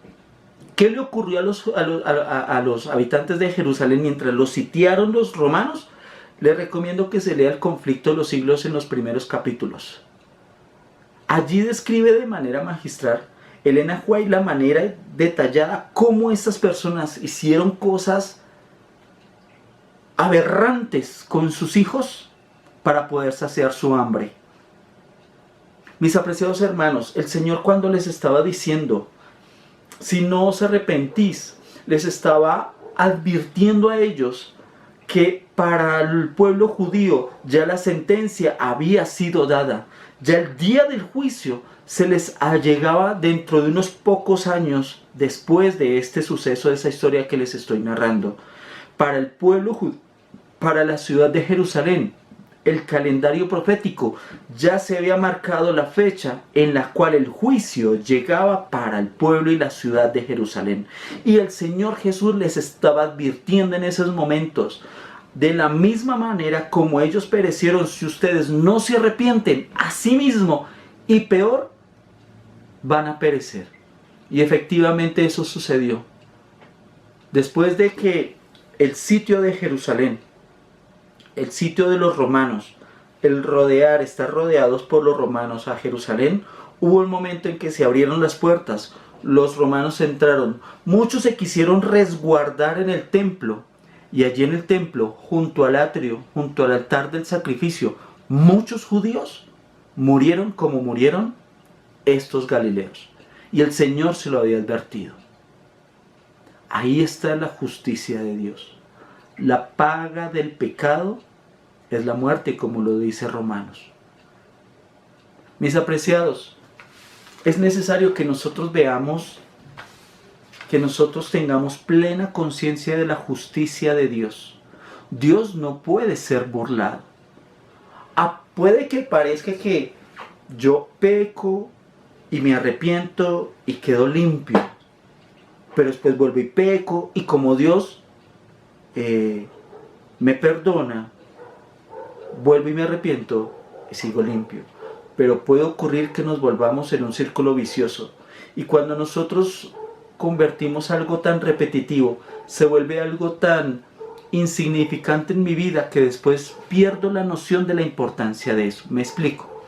qué le ocurrió a los habitantes de Jerusalén mientras los sitiaron los romanos, le recomiendo que se lea El conflicto de los siglos en los primeros capítulos. Allí describe de manera magistral Elena White la manera detallada cómo estas personas hicieron cosas aberrantes con sus hijos para poder saciar su hambre. Mis apreciados hermanos, el Señor, cuando les estaba diciendo, si no os arrepentís, les estaba advirtiendo a ellos que para el pueblo judío ya la sentencia había sido dada. Ya el día del juicio se les allegaba dentro de unos pocos años después de este suceso, de esa historia que les estoy narrando. Para el pueblo judío, para la ciudad de Jerusalén, el calendario profético ya se había marcado la fecha en la cual el juicio llegaba para el pueblo y la ciudad de Jerusalén. Y el Señor Jesús les estaba advirtiendo en esos momentos: de la misma manera como ellos perecieron, si ustedes no se arrepienten, asimismo y peor, van a perecer. Y efectivamente eso sucedió. Después de que el sitio de Jerusalén, el sitio de los romanos, el rodear, estar rodeados por los romanos a Jerusalén, hubo un momento en que se abrieron las puertas, los romanos entraron, muchos se quisieron resguardar en el templo, y allí en el templo, junto al atrio, junto al altar del sacrificio, muchos judíos murieron como murieron estos galileos. Y el Señor se lo había advertido. Ahí está la justicia de Dios. La paga del pecado es la muerte, como lo dice Romanos. Mis apreciados, es necesario que nosotros veamos, que nosotros tengamos plena conciencia de la justicia de Dios. Dios no puede ser burlado. Puede que parezca que yo peco y me arrepiento y quedo limpio, pero después vuelvo y peco, y como Dios me perdona, vuelvo y me arrepiento y sigo limpio. Pero puede ocurrir que nos volvamos en un círculo vicioso, y cuando nosotros convertimos algo tan repetitivo, se vuelve algo tan insignificante en mi vida que después pierdo la noción de la importancia de eso. Me explico.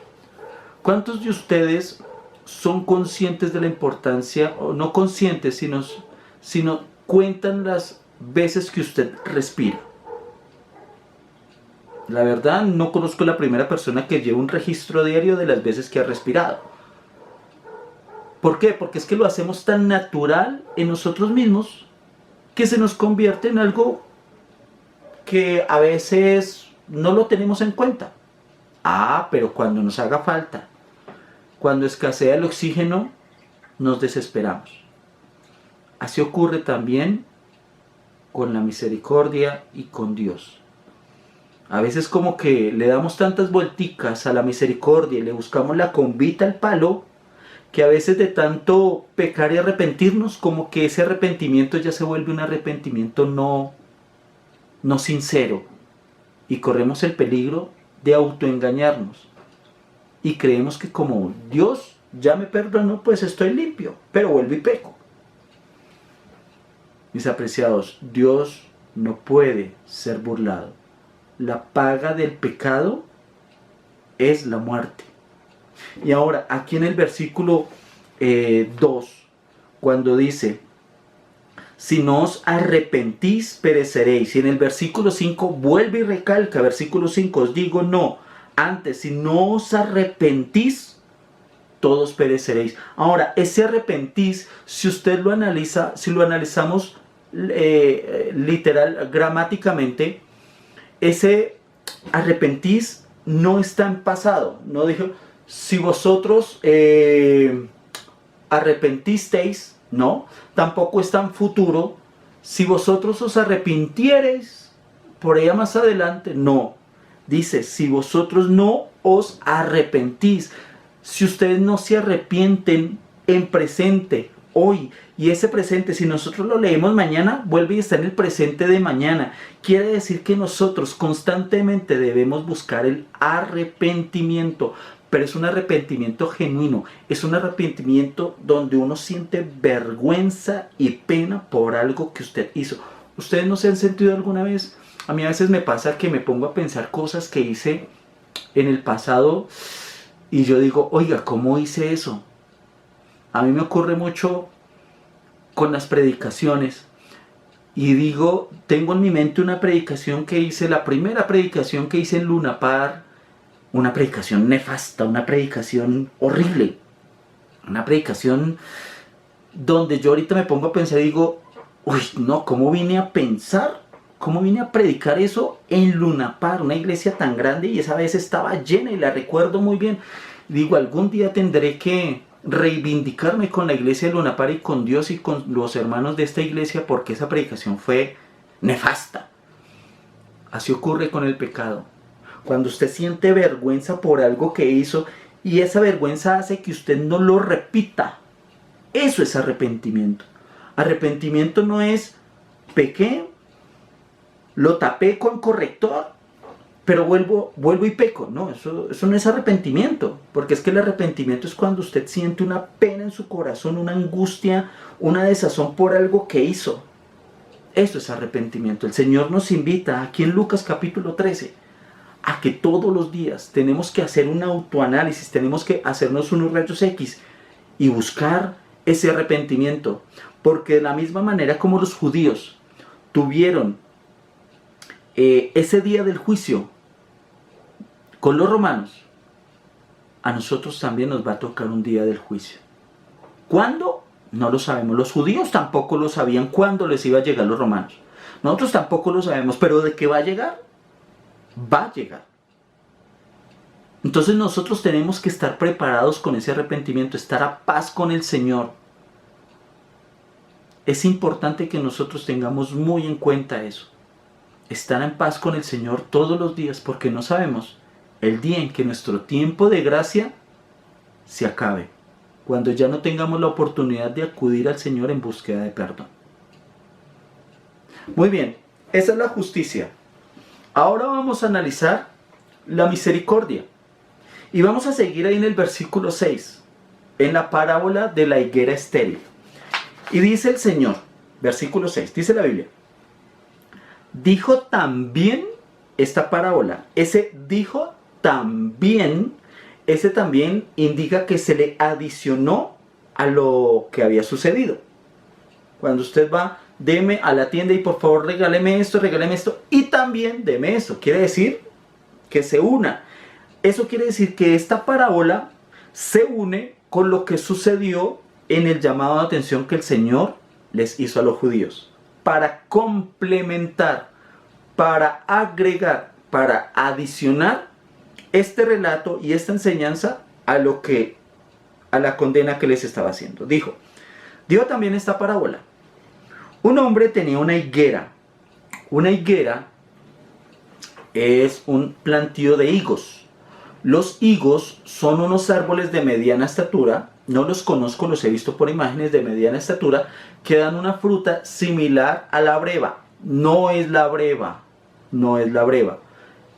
¿Cuántos de ustedes son conscientes de la importancia, o no conscientes, sino cuentan las veces que usted respira? La verdad, no conozco la primera persona que lleve un registro diario de las veces que ha respirado. ¿Por qué? Porque es que lo hacemos tan natural en nosotros mismos que se nos convierte en algo que a veces no lo tenemos en cuenta. Pero cuando nos haga falta, cuando escasea el oxígeno, nos desesperamos. Así ocurre también con la misericordia y con Dios. A veces como que le damos tantas vuelticas a la misericordia y le buscamos la convita al palo, que a veces de tanto pecar y arrepentirnos, como que ese arrepentimiento ya se vuelve un arrepentimiento no sincero, y corremos el peligro de autoengañarnos y creemos que como Dios ya me perdonó, pues estoy limpio, pero vuelvo y peco. Mis apreciados, Dios no puede ser burlado. La paga del pecado es la muerte. Y ahora, aquí en el versículo 2, cuando dice: si no os arrepentís, pereceréis. Y en el versículo 5 vuelve y recalca, versículo 5, os digo no, antes, si no os arrepentís, todos pereceréis. Ahora, ese arrepentís, si usted lo analiza, si lo analizamos literal, gramáticamente, ese arrepentís no está en pasado. No dijo, si vosotros arrepentisteis, no. Tampoco está en futuro, si vosotros os arrepintiereis, por allá más adelante, no. Dice, si vosotros no os arrepentís, si ustedes no se arrepienten en presente, hoy, y ese presente, si nosotros lo leemos mañana, vuelve y está en el presente de mañana. Quiere decir que nosotros constantemente debemos buscar el arrepentimiento, pero es un arrepentimiento genuino, es un arrepentimiento donde uno siente vergüenza y pena por algo que usted hizo. ¿Ustedes no se han sentido alguna vez? A mí a veces me pasa que me pongo a pensar cosas que hice en el pasado y yo digo, oiga, ¿cómo hice eso? A mí me ocurre mucho con las predicaciones y digo, tengo en mi mente una predicación que hice, la primera predicación que hice en Lunapar, una predicación nefasta, una predicación horrible, una predicación donde yo ahorita me pongo a pensar y digo, uy, no, ¿cómo vine a pensar? ¿Cómo vine a predicar eso en Lunapar, una iglesia tan grande y esa vez estaba llena y la recuerdo muy bien? Digo, algún día tendré que reivindicarme con la iglesia de Lunapar y con Dios y con los hermanos de esta iglesia porque esa predicación fue nefasta. Así ocurre con el pecado. Cuando usted siente vergüenza por algo que hizo y esa vergüenza hace que usted no lo repita, eso es arrepentimiento. Arrepentimiento no es pequé, lo tapé con corrector, pero vuelvo y peco. No, eso no es arrepentimiento, porque es que el arrepentimiento es cuando usted siente una pena en su corazón, una angustia, una desazón por algo que hizo. Eso es arrepentimiento. El Señor nos invita aquí en Lucas capítulo 13 a que todos los días tenemos que hacer un autoanálisis, tenemos que hacernos unos rayos X y buscar ese arrepentimiento, porque de la misma manera como los judíos tuvieron ese día del juicio con los romanos, a nosotros también nos va a tocar un día del juicio. ¿Cuándo? No lo sabemos. Los judíos tampoco lo sabían cuándo les iba a llegar los romanos. Nosotros tampoco lo sabemos, pero ¿de qué va a llegar? Va a llegar. Entonces nosotros tenemos que estar preparados con ese arrepentimiento, estar a paz con el Señor. Es importante que nosotros tengamos muy en cuenta eso. Estar en paz con el Señor todos los días, porque no sabemos el día en que nuestro tiempo de gracia se acabe, cuando ya no tengamos la oportunidad de acudir al Señor en búsqueda de perdón. Muy bien, esa es la justicia. Ahora vamos a analizar la misericordia. Y vamos a seguir ahí en el versículo 6, en la parábola de la higuera estéril. Y dice el Señor, versículo 6, dice la Biblia, dijo también esta parábola. Ese dijo también, ese también indica que se le adicionó a lo que había sucedido. Cuando usted va, deme a la tienda y por favor regáleme esto y también deme esto. Quiere decir que se una. Eso quiere decir que esta parábola se une con lo que sucedió en el llamado de atención que el Señor les hizo a los judíos, para complementar, para agregar, para adicionar este relato y esta enseñanza a la condena que les estaba haciendo. Dijo también esta parábola. Un hombre tenía una higuera. Una higuera es un plantío de higos. Los higos son unos árboles de mediana estatura, no los conozco, los he visto por imágenes, de mediana estatura, que dan una fruta similar a la breva. No es la breva, no es la breva.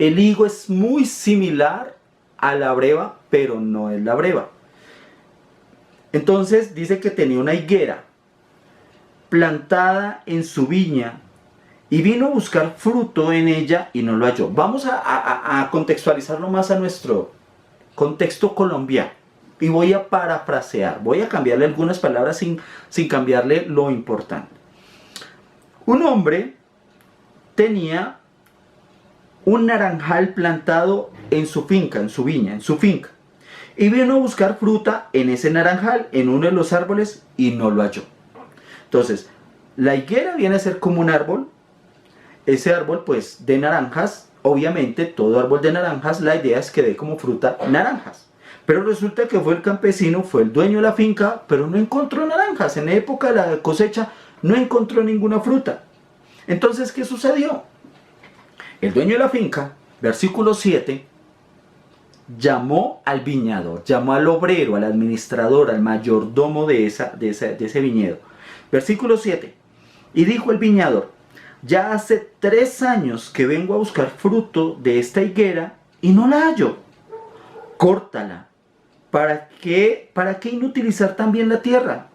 El higo es muy similar a la breva, pero no es la breva. Entonces dice que tenía una higuera plantada en su viña y vino a buscar fruto en ella y no lo halló. Vamos a contextualizarlo más a nuestro contexto colombiano. Y voy a parafrasear, voy a cambiarle algunas palabras sin cambiarle lo importante. Un hombre tenía un naranjal plantado en su finca, en su viña, en su finca. Y vino a buscar fruta en ese naranjal, en uno de los árboles, y no lo halló. Entonces, La higuera viene a ser como un árbol. Ese árbol pues de naranjas, obviamente todo árbol de naranjas, la idea es que dé como fruta naranjas. Pero resulta que fue el campesino, fue el dueño de la finca, pero no encontró naranjas. En la época de la cosecha no encontró ninguna fruta. Entonces, ¿qué sucedió? El dueño de la finca, versículo 7, llamó al viñador, llamó al obrero, al administrador, al mayordomo de ese viñedo. Versículo 7, y dijo el viñador: ya hace 3 años que vengo a buscar fruto de esta higuera y no la hallo. Córtala. ¿Para qué inutilizar también la tierra?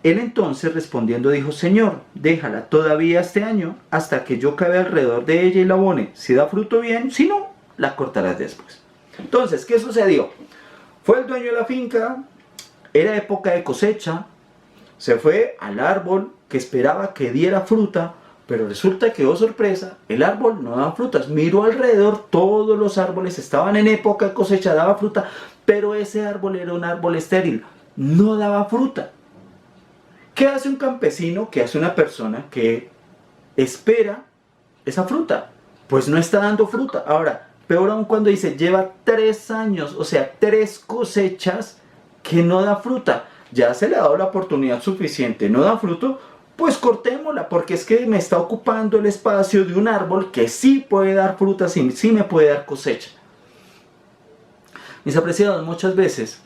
Él entonces respondiendo dijo: Señor, déjala todavía este año hasta que yo cabe alrededor de ella y la abone. Si da fruto bien, si no, la cortarás después. Entonces, ¿qué sucedió? Fue el dueño de la finca, era época de cosecha, se fue al árbol que esperaba que diera fruta, pero resulta que, oh sorpresa, el árbol no daba frutas. Miró alrededor, todos los árboles estaban en época de cosecha, daba fruta, pero ese árbol era un árbol estéril, no daba fruta. ¿Qué hace un campesino? ¿Qué hace una persona que espera esa fruta? Pues no está dando fruta. Ahora, peor aún cuando dice, lleva 3 años, o sea, 3 cosechas que no da fruta. Ya se le ha dado la oportunidad suficiente, no da fruto, pues cortémosla, porque es que me está ocupando el espacio de un árbol que sí puede dar fruta, sí me puede dar cosecha. Mis apreciados, muchas veces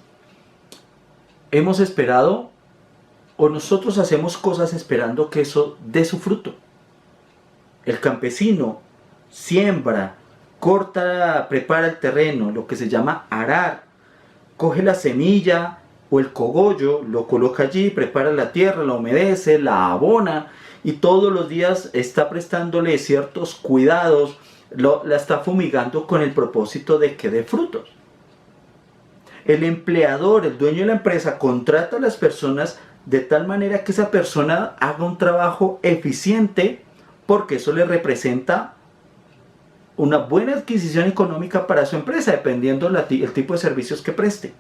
hemos esperado, o nosotros hacemos cosas esperando que eso dé su fruto. El campesino siembra, corta, prepara el terreno, lo que se llama arar, coge la semilla o el cogollo, lo coloca allí, prepara la tierra, la humedece, la abona y todos los días está prestándole ciertos cuidados, la está fumigando con el propósito de que dé frutos. El empleador, el dueño de la empresa, contrata a las personas de tal manera que esa persona haga un trabajo eficiente, porque eso le representa una buena adquisición económica para su empresa, dependiendo el tipo de servicios que preste.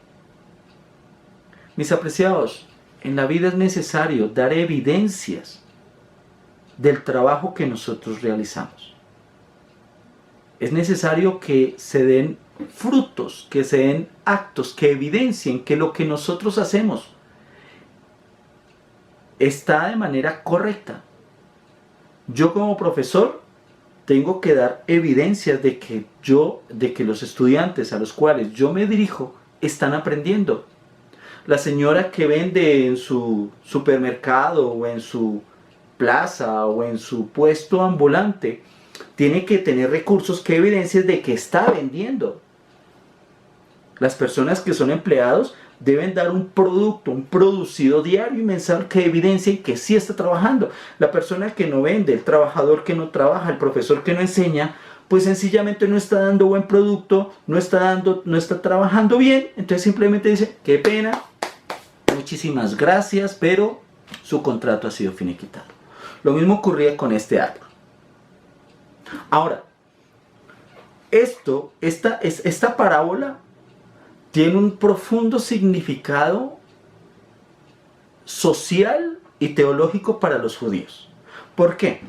Mis apreciados, en la vida es necesario dar evidencias del trabajo que nosotros realizamos. Es necesario que se den frutos, que se den actos, que evidencien que lo que nosotros hacemos está de manera correcta. Yo como profesor tengo que dar evidencias de que los estudiantes a los cuales yo me dirijo están aprendiendo. La señora que vende en su supermercado o en su plaza o en su puesto ambulante tiene que tener recursos que evidencias de que está vendiendo. Las personas que son empleados deben dar un producto, un producido diario y mensual que evidencie que sí está trabajando. La persona que no vende, el trabajador que no trabaja, el profesor que no enseña, pues sencillamente no está dando buen producto, no está trabajando bien. Entonces simplemente dice: qué pena, muchísimas gracias, pero su contrato ha sido finiquitado. Lo mismo ocurría con este árbol. Ahora, esta parábola tiene un profundo significado social y teológico para los judíos. ¿Por qué?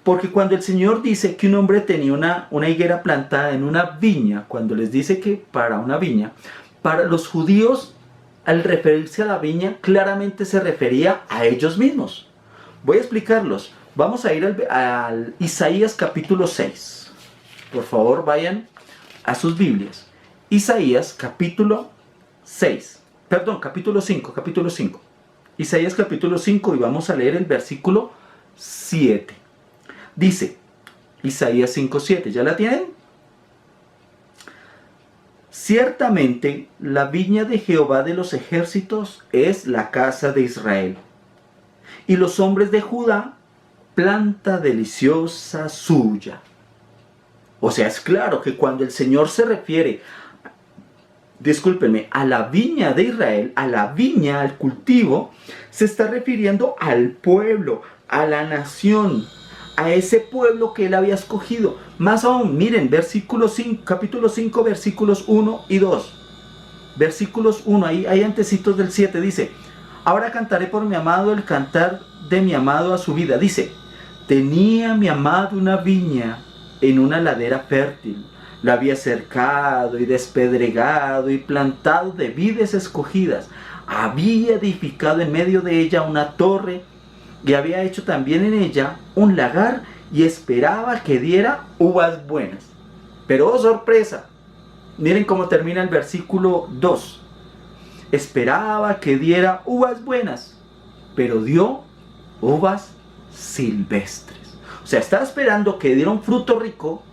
Porque cuando el Señor dice que un hombre tenía una higuera plantada en una viña, cuando les dice que para una viña, para los judíos, al referirse a la viña, claramente se refería a ellos mismos. Voy a explicarlos. Vamos a ir al Isaías capítulo 6. Por favor, vayan a sus Biblias. Isaías capítulo 5. Isaías capítulo 5 y vamos a leer el versículo 7. Dice, Isaías 5:7, ¿ya la tienen? Ciertamente la viña de Jehová de los ejércitos es la casa de Israel, y los hombres de Judá, planta deliciosa suya. O sea, es claro que cuando el Señor se refiere, a la viña de Israel, a la viña, al cultivo, se está refiriendo al pueblo, a la nación, a ese pueblo que él había escogido. Más aún, miren, capítulo 5, versículos 1 y 2. Versículos 1, ahí antecitos del 7, dice: ahora cantaré por mi amado el cantar de mi amado a su vida. Dice, tenía mi amado una viña en una ladera fértil. La había cercado y despedregado y plantado de vides escogidas. Había edificado en medio de ella una torre y había hecho también en ella un lagar y esperaba que diera uvas buenas. Pero, oh sorpresa, miren cómo termina el versículo 2. Esperaba que diera uvas buenas, pero dio uvas silvestres. O sea, estaba esperando que diera un fruto rico,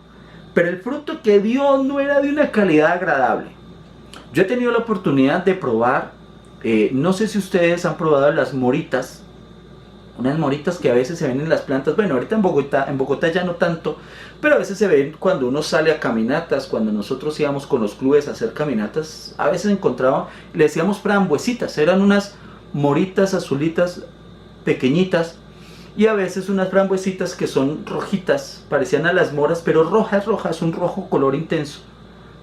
pero el fruto que dio no era de una calidad agradable. Yo he tenido la oportunidad de probar, no sé si ustedes han probado las moritas, unas moritas que a veces se ven en las plantas. Bueno, ahorita en Bogotá ya no tanto, pero a veces se ven cuando uno sale a caminatas. Cuando nosotros íbamos con los clubes a hacer caminatas, a veces encontraba, le decíamos frambuesitas, eran unas moritas azulitas pequeñitas, y a veces unas frambuesitas que son rojitas, parecían a las moras, pero rojas, un rojo color intenso,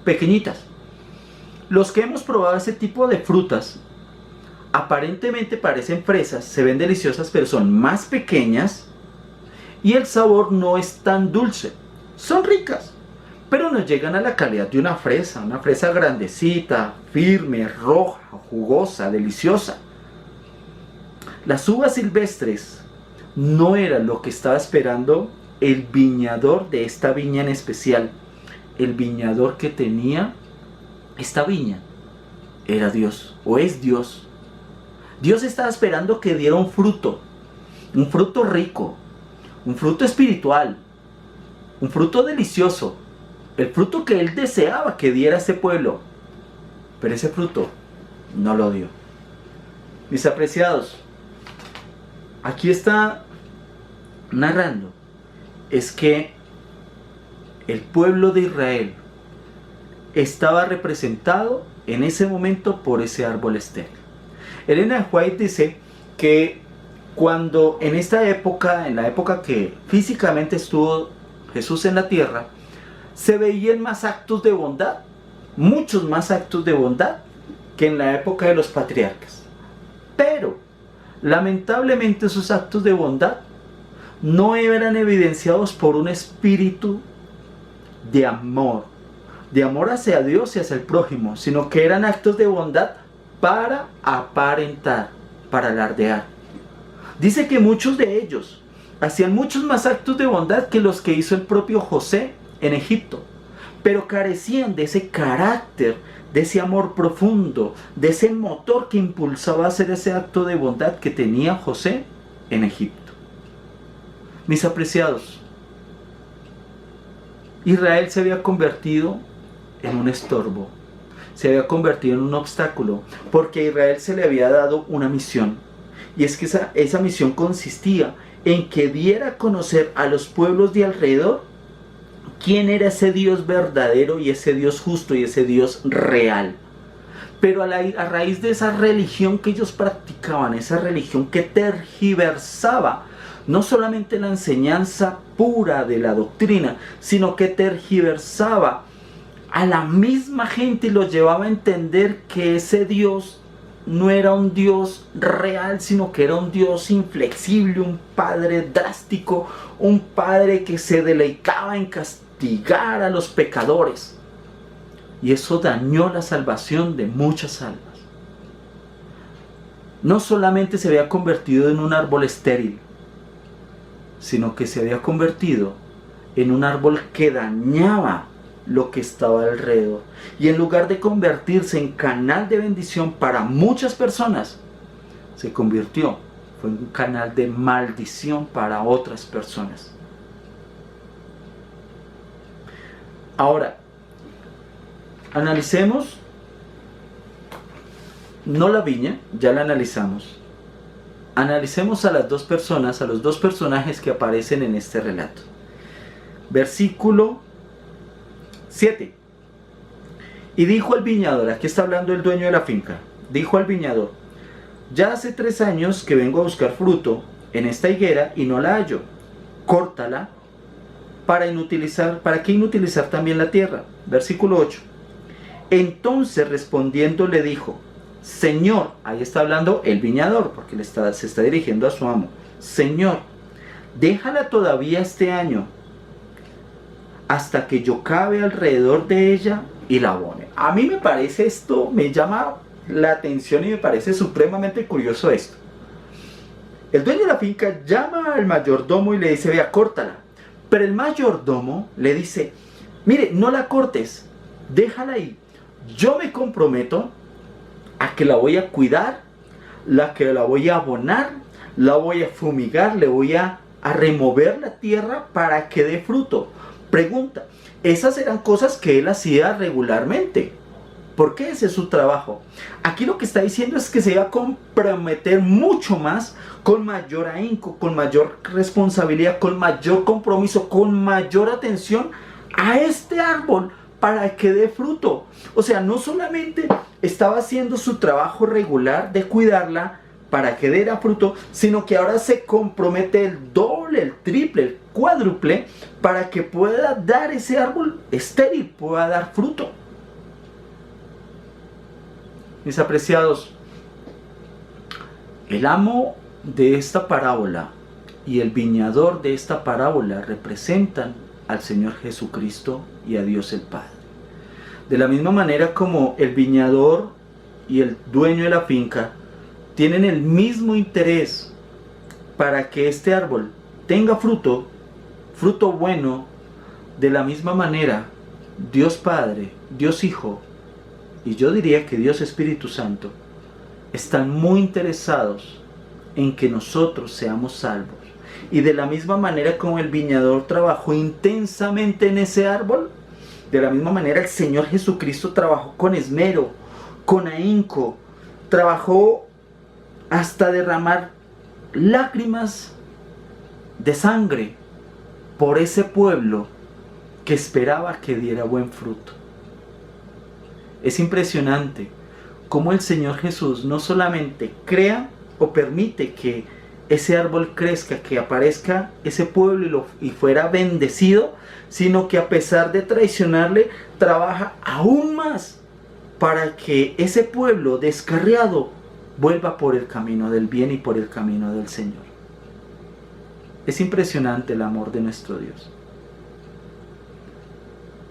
pequeñitas. Los que hemos probado ese tipo de frutas, aparentemente parecen fresas, se ven deliciosas, pero son más pequeñas y el sabor no es tan dulce. Son ricas, pero no llegan a la calidad de una fresa grandecita, firme, roja, jugosa, deliciosa. Las uvas silvestres no era lo que estaba esperando el viñador de esta viña en especial. El viñador que tenía esta viña era Dios, o es Dios. Dios estaba esperando que diera un fruto rico, un fruto espiritual, un fruto delicioso, el fruto que Él deseaba que diera a ese pueblo, pero ese fruto no lo dio. Mis apreciados, aquí está narrando, es que el pueblo de Israel estaba representado en ese momento por ese árbol estéril. Elena White dice que cuando en esta época, en la época que físicamente estuvo Jesús en la tierra, se veían más actos de bondad, muchos más actos de bondad que en la época de los patriarcas. Pero lamentablemente esos actos de bondad no eran evidenciados por un espíritu de amor hacia Dios y hacia el prójimo, sino que eran actos de bondad para aparentar, para alardear. Dice que muchos de ellos hacían muchos más actos de bondad que los que hizo el propio José en Egipto, pero carecían de ese carácter, de ese amor profundo, de ese motor que impulsaba a hacer ese acto de bondad que tenía José en Egipto. Mis apreciados, Israel se había convertido en un estorbo, se había convertido en un obstáculo, porque a Israel se le había dado una misión, y es que esa misión consistía en que diera a conocer a los pueblos de alrededor quién era ese Dios verdadero y ese Dios justo y ese Dios real. Pero a raíz de esa religión que ellos practicaban, esa religión que tergiversaba no solamente la enseñanza pura de la doctrina, sino que tergiversaba a la misma gente y los llevaba a entender que ese Dios no era un Dios real, sino que era un Dios inflexible, un Padre drástico, un Padre que se deleitaba en castigar a los pecadores. Y eso dañó la salvación de muchas almas. No solamente se había convertido en un árbol estéril, sino que se había convertido en un árbol que dañaba lo que estaba alrededor. Y en lugar de convertirse en canal de bendición para muchas personas, se convirtió en un canal de maldición para otras personas. Ahora, analicemos, no la viña, ya la analizamos. Analicemos a las dos personas, a los dos personajes que aparecen en este relato. Versículo 7. Y dijo el viñador, aquí está hablando el dueño de la finca, dijo al viñador: ya hace 3 años que vengo a buscar fruto en esta higuera y no la hallo. Córtala, ¿para qué inutilizar también la tierra? Versículo 8. Entonces respondiendo le dijo: Señor, ahí está hablando el viñador, porque se está dirigiendo a su amo. Señor, déjala todavía este año, hasta que yo cabe alrededor de ella y la abone. A mí me parece esto, me llama la atención y me parece supremamente curioso esto. El dueño de la finca llama al mayordomo y le dice, vea, córtala. Pero el mayordomo le dice, mire, no la cortes, déjala ahí. Yo me comprometo a que la voy a cuidar, que la voy a abonar, la voy a fumigar, le voy a remover la tierra para que dé fruto. Pregunta, esas eran cosas que él hacía regularmente. ¿Por qué? Ese es su trabajo. Aquí lo que está diciendo es que se iba a comprometer mucho más, con mayor ahínco, con mayor responsabilidad, con mayor compromiso, con mayor atención a este árbol para que dé fruto. O sea, no solamente estaba haciendo su trabajo regular de cuidarla para que diera fruto, sino que ahora se compromete el doble, el triple, el cuádruple para que pueda dar ese árbol estéril, pueda dar fruto. Mis apreciados, el amo de esta parábola y el viñador de esta parábola representan al Señor Jesucristo y a Dios el Padre. De la misma manera como el viñador y el dueño de la finca tienen el mismo interés para que este árbol tenga fruto, fruto bueno, de la misma manera Dios Padre, Dios Hijo y yo diría que Dios Espíritu Santo están muy interesados en que nosotros seamos salvos. Y de la misma manera como el viñador trabajó intensamente en ese árbol, de la misma manera el Señor Jesucristo trabajó con esmero, con ahínco, trabajó hasta derramar lágrimas de sangre por ese pueblo que esperaba que diera buen fruto. Es impresionante cómo el Señor Jesús no solamente crea o permite que ese árbol crezca, que aparezca ese pueblo y fuera bendecido, sino que a pesar de traicionarle, trabaja aún más para que ese pueblo descarriado vuelva por el camino del bien y por el camino del Señor. Es impresionante el amor de nuestro Dios.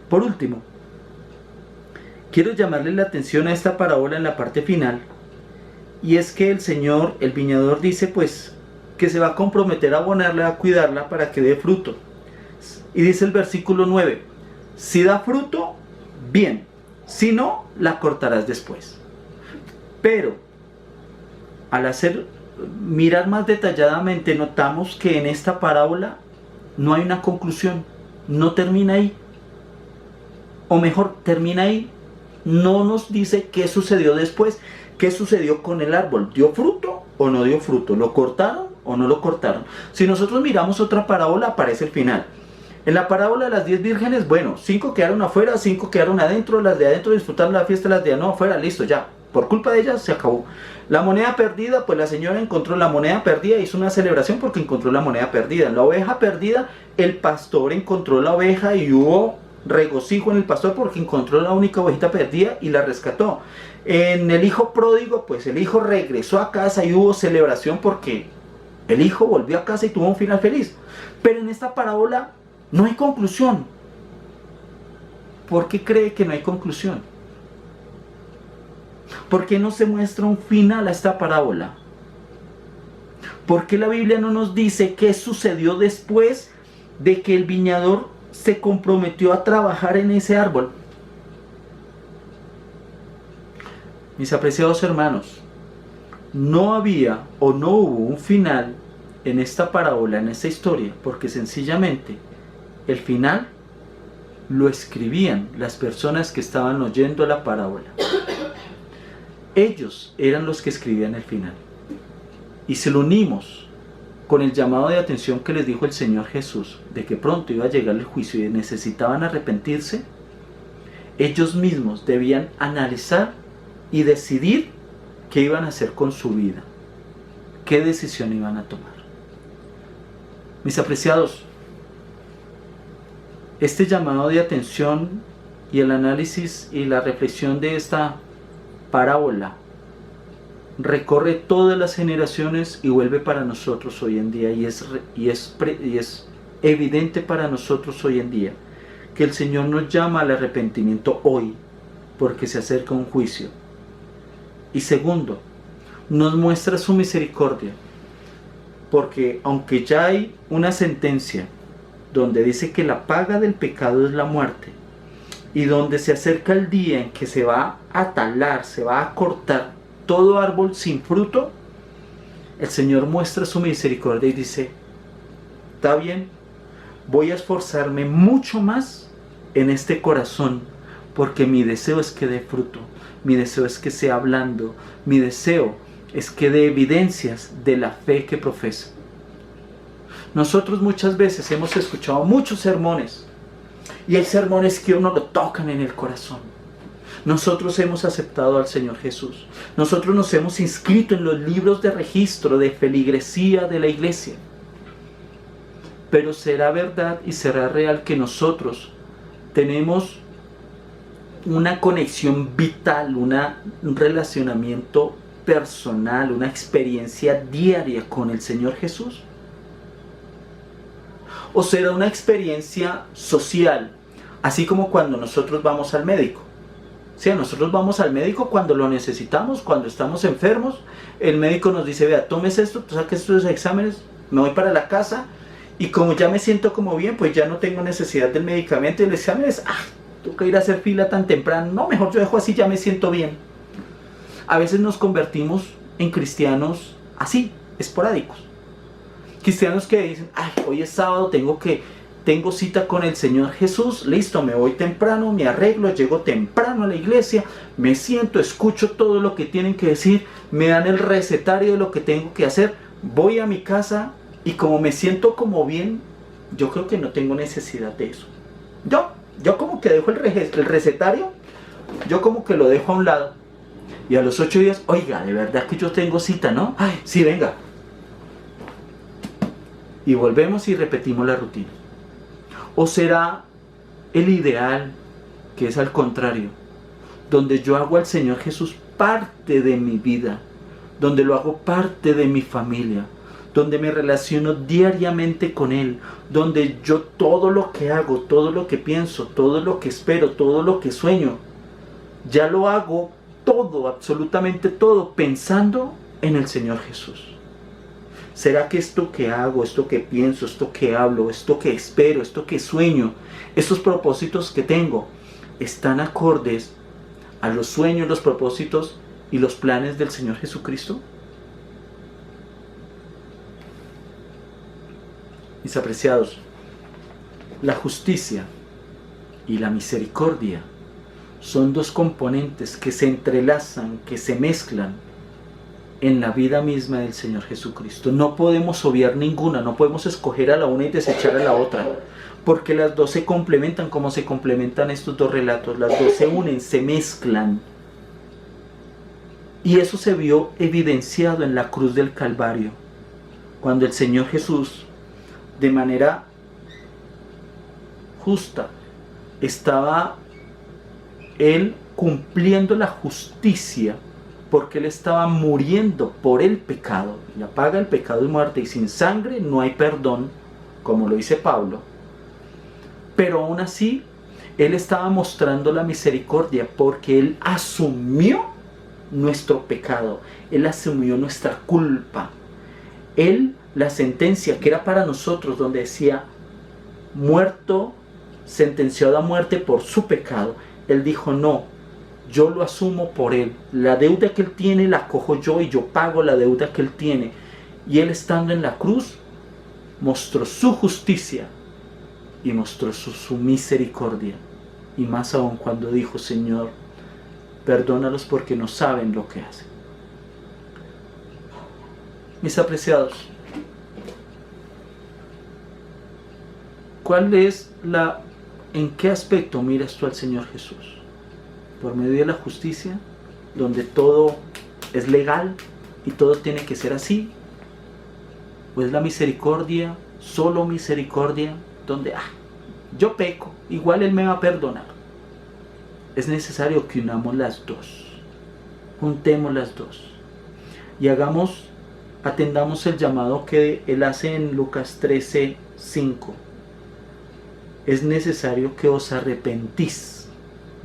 Por último, quiero llamarle la atención a esta parábola en la parte final, y es que el Señor, el viñador, dice pues que se va a comprometer a abonarla, a cuidarla para que dé fruto. Y dice el versículo 9, si da fruto, bien, si no, la cortarás después. Pero al mirar más detalladamente, notamos que en esta parábola no hay una conclusión, no termina ahí, o mejor, termina ahí. No nos dice qué sucedió después, qué sucedió con el árbol, ¿dio fruto o no dio fruto? ¿Lo cortaron o no lo cortaron? Si nosotros miramos otra parábola, aparece el final. En la parábola de las 10 vírgenes, bueno, 5 quedaron afuera, 5 quedaron adentro, las de adentro disfrutaron la fiesta, las de no afuera, listo, ya. Por culpa de ellas se acabó. La moneda perdida, pues la señora encontró la moneda perdida, hizo una celebración porque encontró la moneda perdida. La oveja perdida, el pastor encontró la oveja y hubo regocijo en el pastor porque encontró la única ovejita perdida y la rescató. En el hijo pródigo, pues el hijo regresó a casa y hubo celebración porque el hijo volvió a casa y tuvo un final feliz. Pero en esta parábola no hay conclusión. ¿Por qué cree que no hay conclusión? ¿Por qué no se muestra un final a esta parábola? ¿Por qué la Biblia no nos dice qué sucedió después de que el viñador se comprometió a trabajar en ese árbol? Mis apreciados hermanos, no había o no hubo un final en esta parábola, en esta historia, porque sencillamente el final lo escribían las personas que estaban oyendo la parábola. Ellos eran los que escribían el final. Y si lo unimos con el llamado de atención que les dijo el Señor Jesús, de que pronto iba a llegar el juicio y necesitaban arrepentirse, ellos mismos debían analizar y decidir qué iban a hacer con su vida, qué decisión iban a tomar. Mis apreciados, este llamado de atención y el análisis y la reflexión de esta parábola recorre todas las generaciones y vuelve para nosotros hoy en día, y es evidente para nosotros hoy en día que el Señor nos llama al arrepentimiento hoy, porque se acerca un juicio. Y segundo, nos muestra su misericordia, porque aunque ya hay una sentencia donde dice que la paga del pecado es la muerte, y donde se acerca el día en que se va a talar, se va a cortar todo árbol sin fruto, el Señor muestra su misericordia y dice: está bien, voy a esforzarme mucho más en este corazón, porque mi deseo es que dé fruto, mi deseo es que sea blando, mi deseo es que dé evidencias de la fe que profesa. Nosotros muchas veces hemos escuchado muchos sermones, y hay sermones que uno lo tocan en el corazón. Nosotros hemos aceptado al Señor Jesús. Nosotros nos hemos inscrito en los libros de registro de feligresía de la iglesia. Pero será verdad y será real que nosotros tenemos una conexión vital, un relacionamiento personal, una experiencia diaria con el Señor Jesús. ¿O será una experiencia social, así como cuando nosotros vamos al médico? Sí, nosotros vamos al médico cuando lo necesitamos, cuando estamos enfermos. El médico nos dice: vea, tomes esto, saque estos exámenes, me voy para la casa, y como ya me siento como bien, pues ya no tengo necesidad del medicamento y el examen es: tengo que ir a hacer fila tan temprano, no, mejor yo dejo así, ya me siento bien. A veces nos convertimos en cristianos así, esporádicos. Cristianos que dicen: hoy es sábado, tengo cita con el Señor Jesús, listo, me voy temprano, me arreglo, llego temprano a la iglesia, me siento, escucho todo lo que tienen que decir, me dan el recetario de lo que tengo que hacer, voy a mi casa, y como me siento como bien, yo creo que no tengo necesidad de eso. Yo como que dejo el recetario, yo como que lo dejo a un lado, y a los 8 días, oiga, de verdad que yo tengo cita, ¿no? Sí, venga. Y volvemos y repetimos la rutina. ¿O será el ideal, que es al contrario, donde yo hago al Señor Jesús parte de mi vida, donde lo hago parte de mi familia, donde me relaciono diariamente con Él, donde yo todo lo que hago, todo lo que pienso, todo lo que espero, todo lo que sueño, ya lo hago todo, absolutamente todo, pensando en el Señor Jesús? ¿Será que esto que hago, esto que pienso, esto que hablo, esto que espero, esto que sueño, estos propósitos que tengo, están acordes a los sueños, los propósitos y los planes del Señor Jesucristo? Mis apreciados, la justicia y la misericordia son dos componentes que se entrelazan, que se mezclan en la vida misma del Señor Jesucristo. No podemos obviar ninguna, no podemos escoger a la una y desechar a la otra, porque las dos se complementan como se complementan estos dos relatos. Las dos se unen, se mezclan. Y eso se vio evidenciado en la cruz del Calvario, cuando el Señor Jesús, de manera justa, estaba Él cumpliendo la justicia, porque Él estaba muriendo por el pecado. La paga del pecado es muerte, y sin sangre no hay perdón, como lo dice Pablo. Pero aún así, Él estaba mostrando la misericordia, porque Él asumió nuestro pecado, Él asumió nuestra culpa. Él, la sentencia que era para nosotros, donde decía: muerto, sentenciado a muerte por su pecado, Él dijo: no, yo lo asumo por Él. La deuda que Él tiene la cojo yo, y yo pago la deuda que Él tiene. Y Él, estando en la cruz, mostró su justicia y mostró su misericordia. Y más aún cuando dijo: Señor, perdónalos porque no saben lo que hacen. Mis apreciados, ¿en qué aspecto miras tú al Señor Jesús? ¿Por medio de la justicia, donde todo es legal y todo tiene que ser así? ¿O es la misericordia, solo misericordia, donde yo peco, igual Él me va a perdonar? Es necesario que unamos las dos, juntemos las dos. y atendamos el llamado que Él hace en Lucas 13:5. Es necesario que os arrepentís.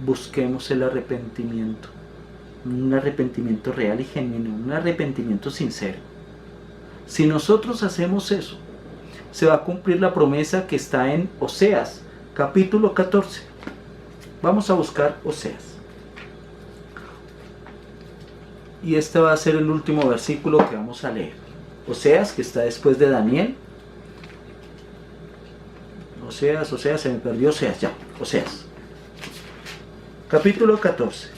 Busquemos el arrepentimiento. Un arrepentimiento real y genuino, un arrepentimiento sincero. Si nosotros hacemos eso, se va a cumplir la promesa que está en Oseas, capítulo 14. Vamos a buscar Oseas. Y este va a ser el último versículo que vamos a leer. Oseas, que está después de Daniel. Oseas, se me perdió Oseas, ya, Oseas. Capítulo 14.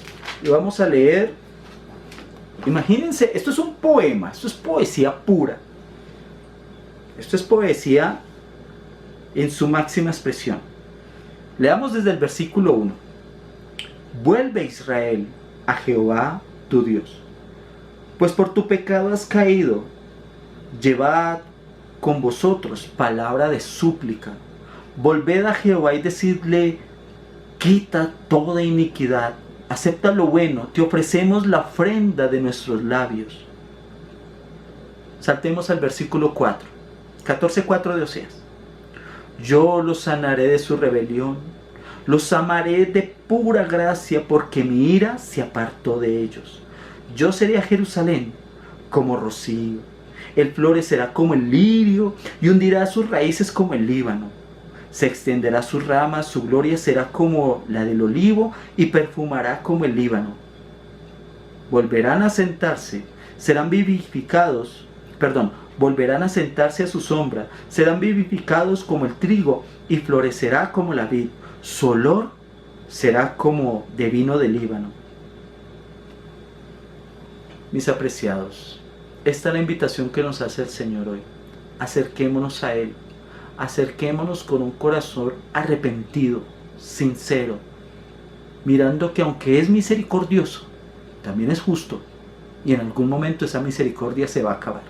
Y vamos a leer, imagínense, esto es un poema, esto es poesía pura. Esto es poesía en su máxima expresión. Leamos desde el versículo 1. Vuelve Israel a Jehová tu Dios, pues por tu pecado has caído. Llevad con vosotros palabra de súplica. Volved a Jehová y decidle: quita toda iniquidad, acepta lo bueno, te ofrecemos la ofrenda de nuestros labios. Saltemos al versículo 4, 14:4 de Oseas. Yo los sanaré de su rebelión, los amaré de pura gracia, porque mi ira se apartó de ellos. Yo seré a Jerusalén como rocío, él florecerá como el lirio y hundirá sus raíces como el Líbano. Se extenderá sus ramas, su gloria será como la del olivo y perfumará como el Líbano. Volverán a sentarse, volverán a sentarse a su sombra, serán vivificados como el trigo y florecerá como la vid. Su olor será como de vino del Líbano. Mis apreciados, esta es la invitación que nos hace el Señor hoy. Acerquémonos a Él. Acerquémonos con un corazón arrepentido, sincero, mirando que aunque es misericordioso, también es justo, y en algún momento esa misericordia se va a acabar.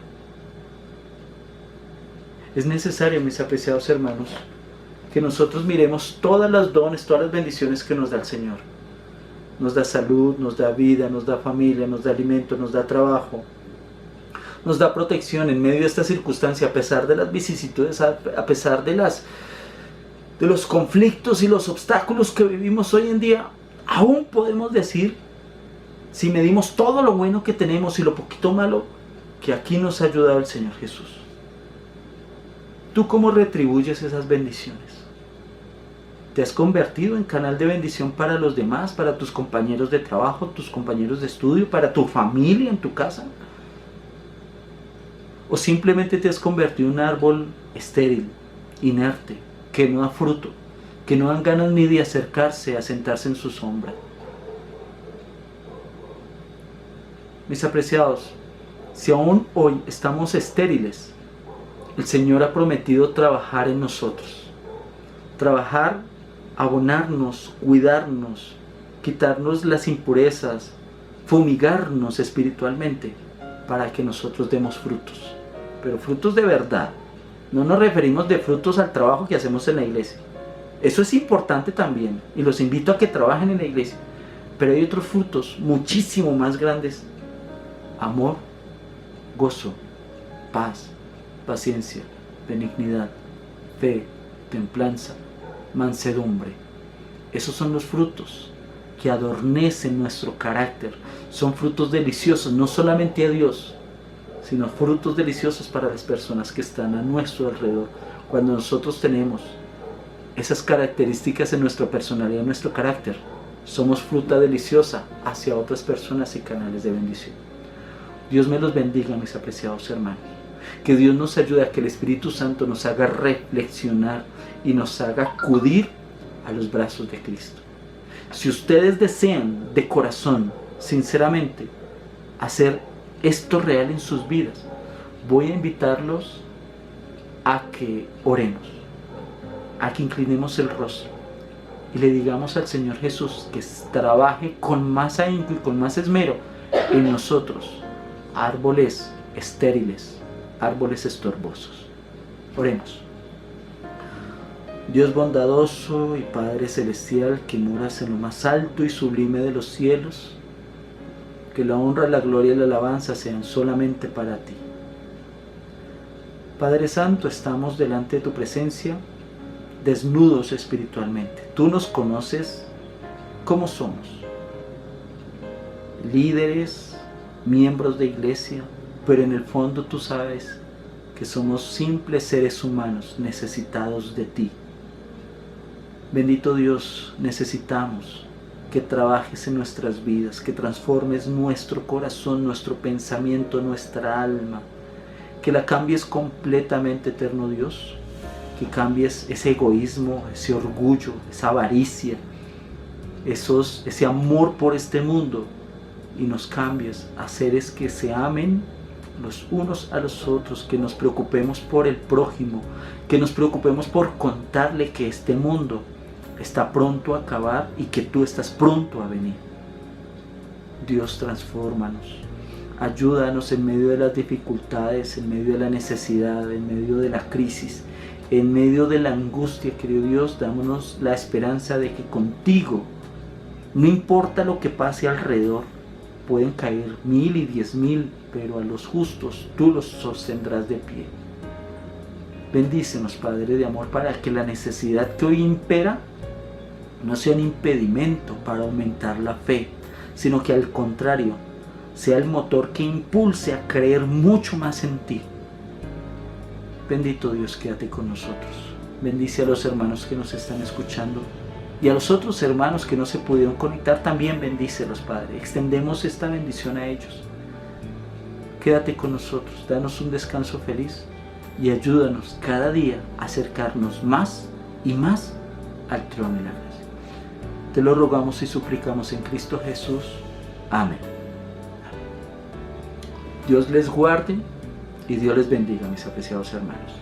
Es necesario, mis apreciados hermanos, que nosotros miremos todas las dones, todas las bendiciones que nos da el Señor. Nos da salud, nos da vida, nos da familia, nos da alimento, nos da trabajo, nos da protección en medio de esta circunstancia, a pesar de las vicisitudes, a pesar de los conflictos y los obstáculos que vivimos hoy en día. Aún podemos decir, si medimos todo lo bueno que tenemos y lo poquito malo, que aquí nos ha ayudado el Señor Jesús. ¿Tú cómo retribuyes esas bendiciones? ¿Te has convertido en canal de bendición para los demás, para tus compañeros de trabajo, tus compañeros de estudio, para tu familia en tu casa? ¿O simplemente te has convertido en un árbol estéril, inerte, que no da fruto, que no dan ganas ni de acercarse a sentarse en su sombra? Mis apreciados, si aún hoy estamos estériles, el Señor ha prometido trabajar en nosotros. Trabajar, abonarnos, cuidarnos, quitarnos las impurezas, fumigarnos espiritualmente para que nosotros demos frutos. Pero frutos de verdad. No nos referimos de frutos al trabajo que hacemos en la iglesia. Eso es importante también y los invito a que trabajen en la iglesia. Pero hay otros frutos muchísimo más grandes: amor, gozo, paz, paciencia, benignidad, fe, templanza, mansedumbre. Esos son los frutos que adornecen nuestro carácter. Son frutos deliciosos, no solamente a Dios, sino frutos deliciosos para las personas que están a nuestro alrededor. Cuando nosotros tenemos esas características en nuestra personalidad, en nuestro carácter, somos fruta deliciosa hacia otras personas y canales de bendición. Dios me los bendiga, mis apreciados hermanos. Que Dios nos ayude a que el Espíritu Santo nos haga reflexionar y nos haga acudir a los brazos de Cristo. Si ustedes desean de corazón, sinceramente, hacer esto real en sus vidas, voy a invitarlos a que oremos, a que inclinemos el rostro y le digamos al Señor Jesús que trabaje con más ahínco y con más esmero en nosotros, árboles estériles, árboles estorbosos. Oremos. Dios bondadoso y Padre celestial, que moras en lo más alto y sublime de los cielos, que la honra, la gloria y la alabanza sean solamente para ti. Padre Santo, estamos delante de tu presencia, desnudos espiritualmente. Tú nos conoces como somos, líderes, miembros de iglesia, pero en el fondo tú sabes que somos simples seres humanos necesitados de ti. Bendito Dios, necesitamos que trabajes en nuestras vidas, que transformes nuestro corazón, nuestro pensamiento, nuestra alma, que la cambies completamente, eterno Dios, que cambies ese egoísmo, ese orgullo, esa avaricia, ese amor por este mundo, y nos cambies a seres que se amen los unos a los otros, que nos preocupemos por el prójimo, que nos preocupemos por contarle que este mundo está pronto a acabar y que tú estás pronto a venir. Dios, transfórmanos, ayúdanos en medio de las dificultades, en medio de la necesidad, en medio de la crisis, en medio de la angustia, querido Dios. Dámonos la esperanza de que contigo, no importa lo que pase alrededor, pueden caer 1000 y 10.000, pero a los justos tú los sostendrás de pie. Bendícenos, Padre de amor, para que la necesidad que hoy impera no sea un impedimento para aumentar la fe, sino que al contrario, sea el motor que impulse a creer mucho más en ti. Bendito Dios, quédate con nosotros. Bendice a los hermanos que nos están escuchando y a los otros hermanos que no se pudieron conectar, también bendícelos, Padre. Extendemos esta bendición a ellos. Quédate con nosotros, danos un descanso feliz y ayúdanos cada día a acercarnos más y más al trono de la gracia. Te lo rogamos y suplicamos en Cristo Jesús. Amén. Dios les guarde y Dios les bendiga, mis apreciados hermanos.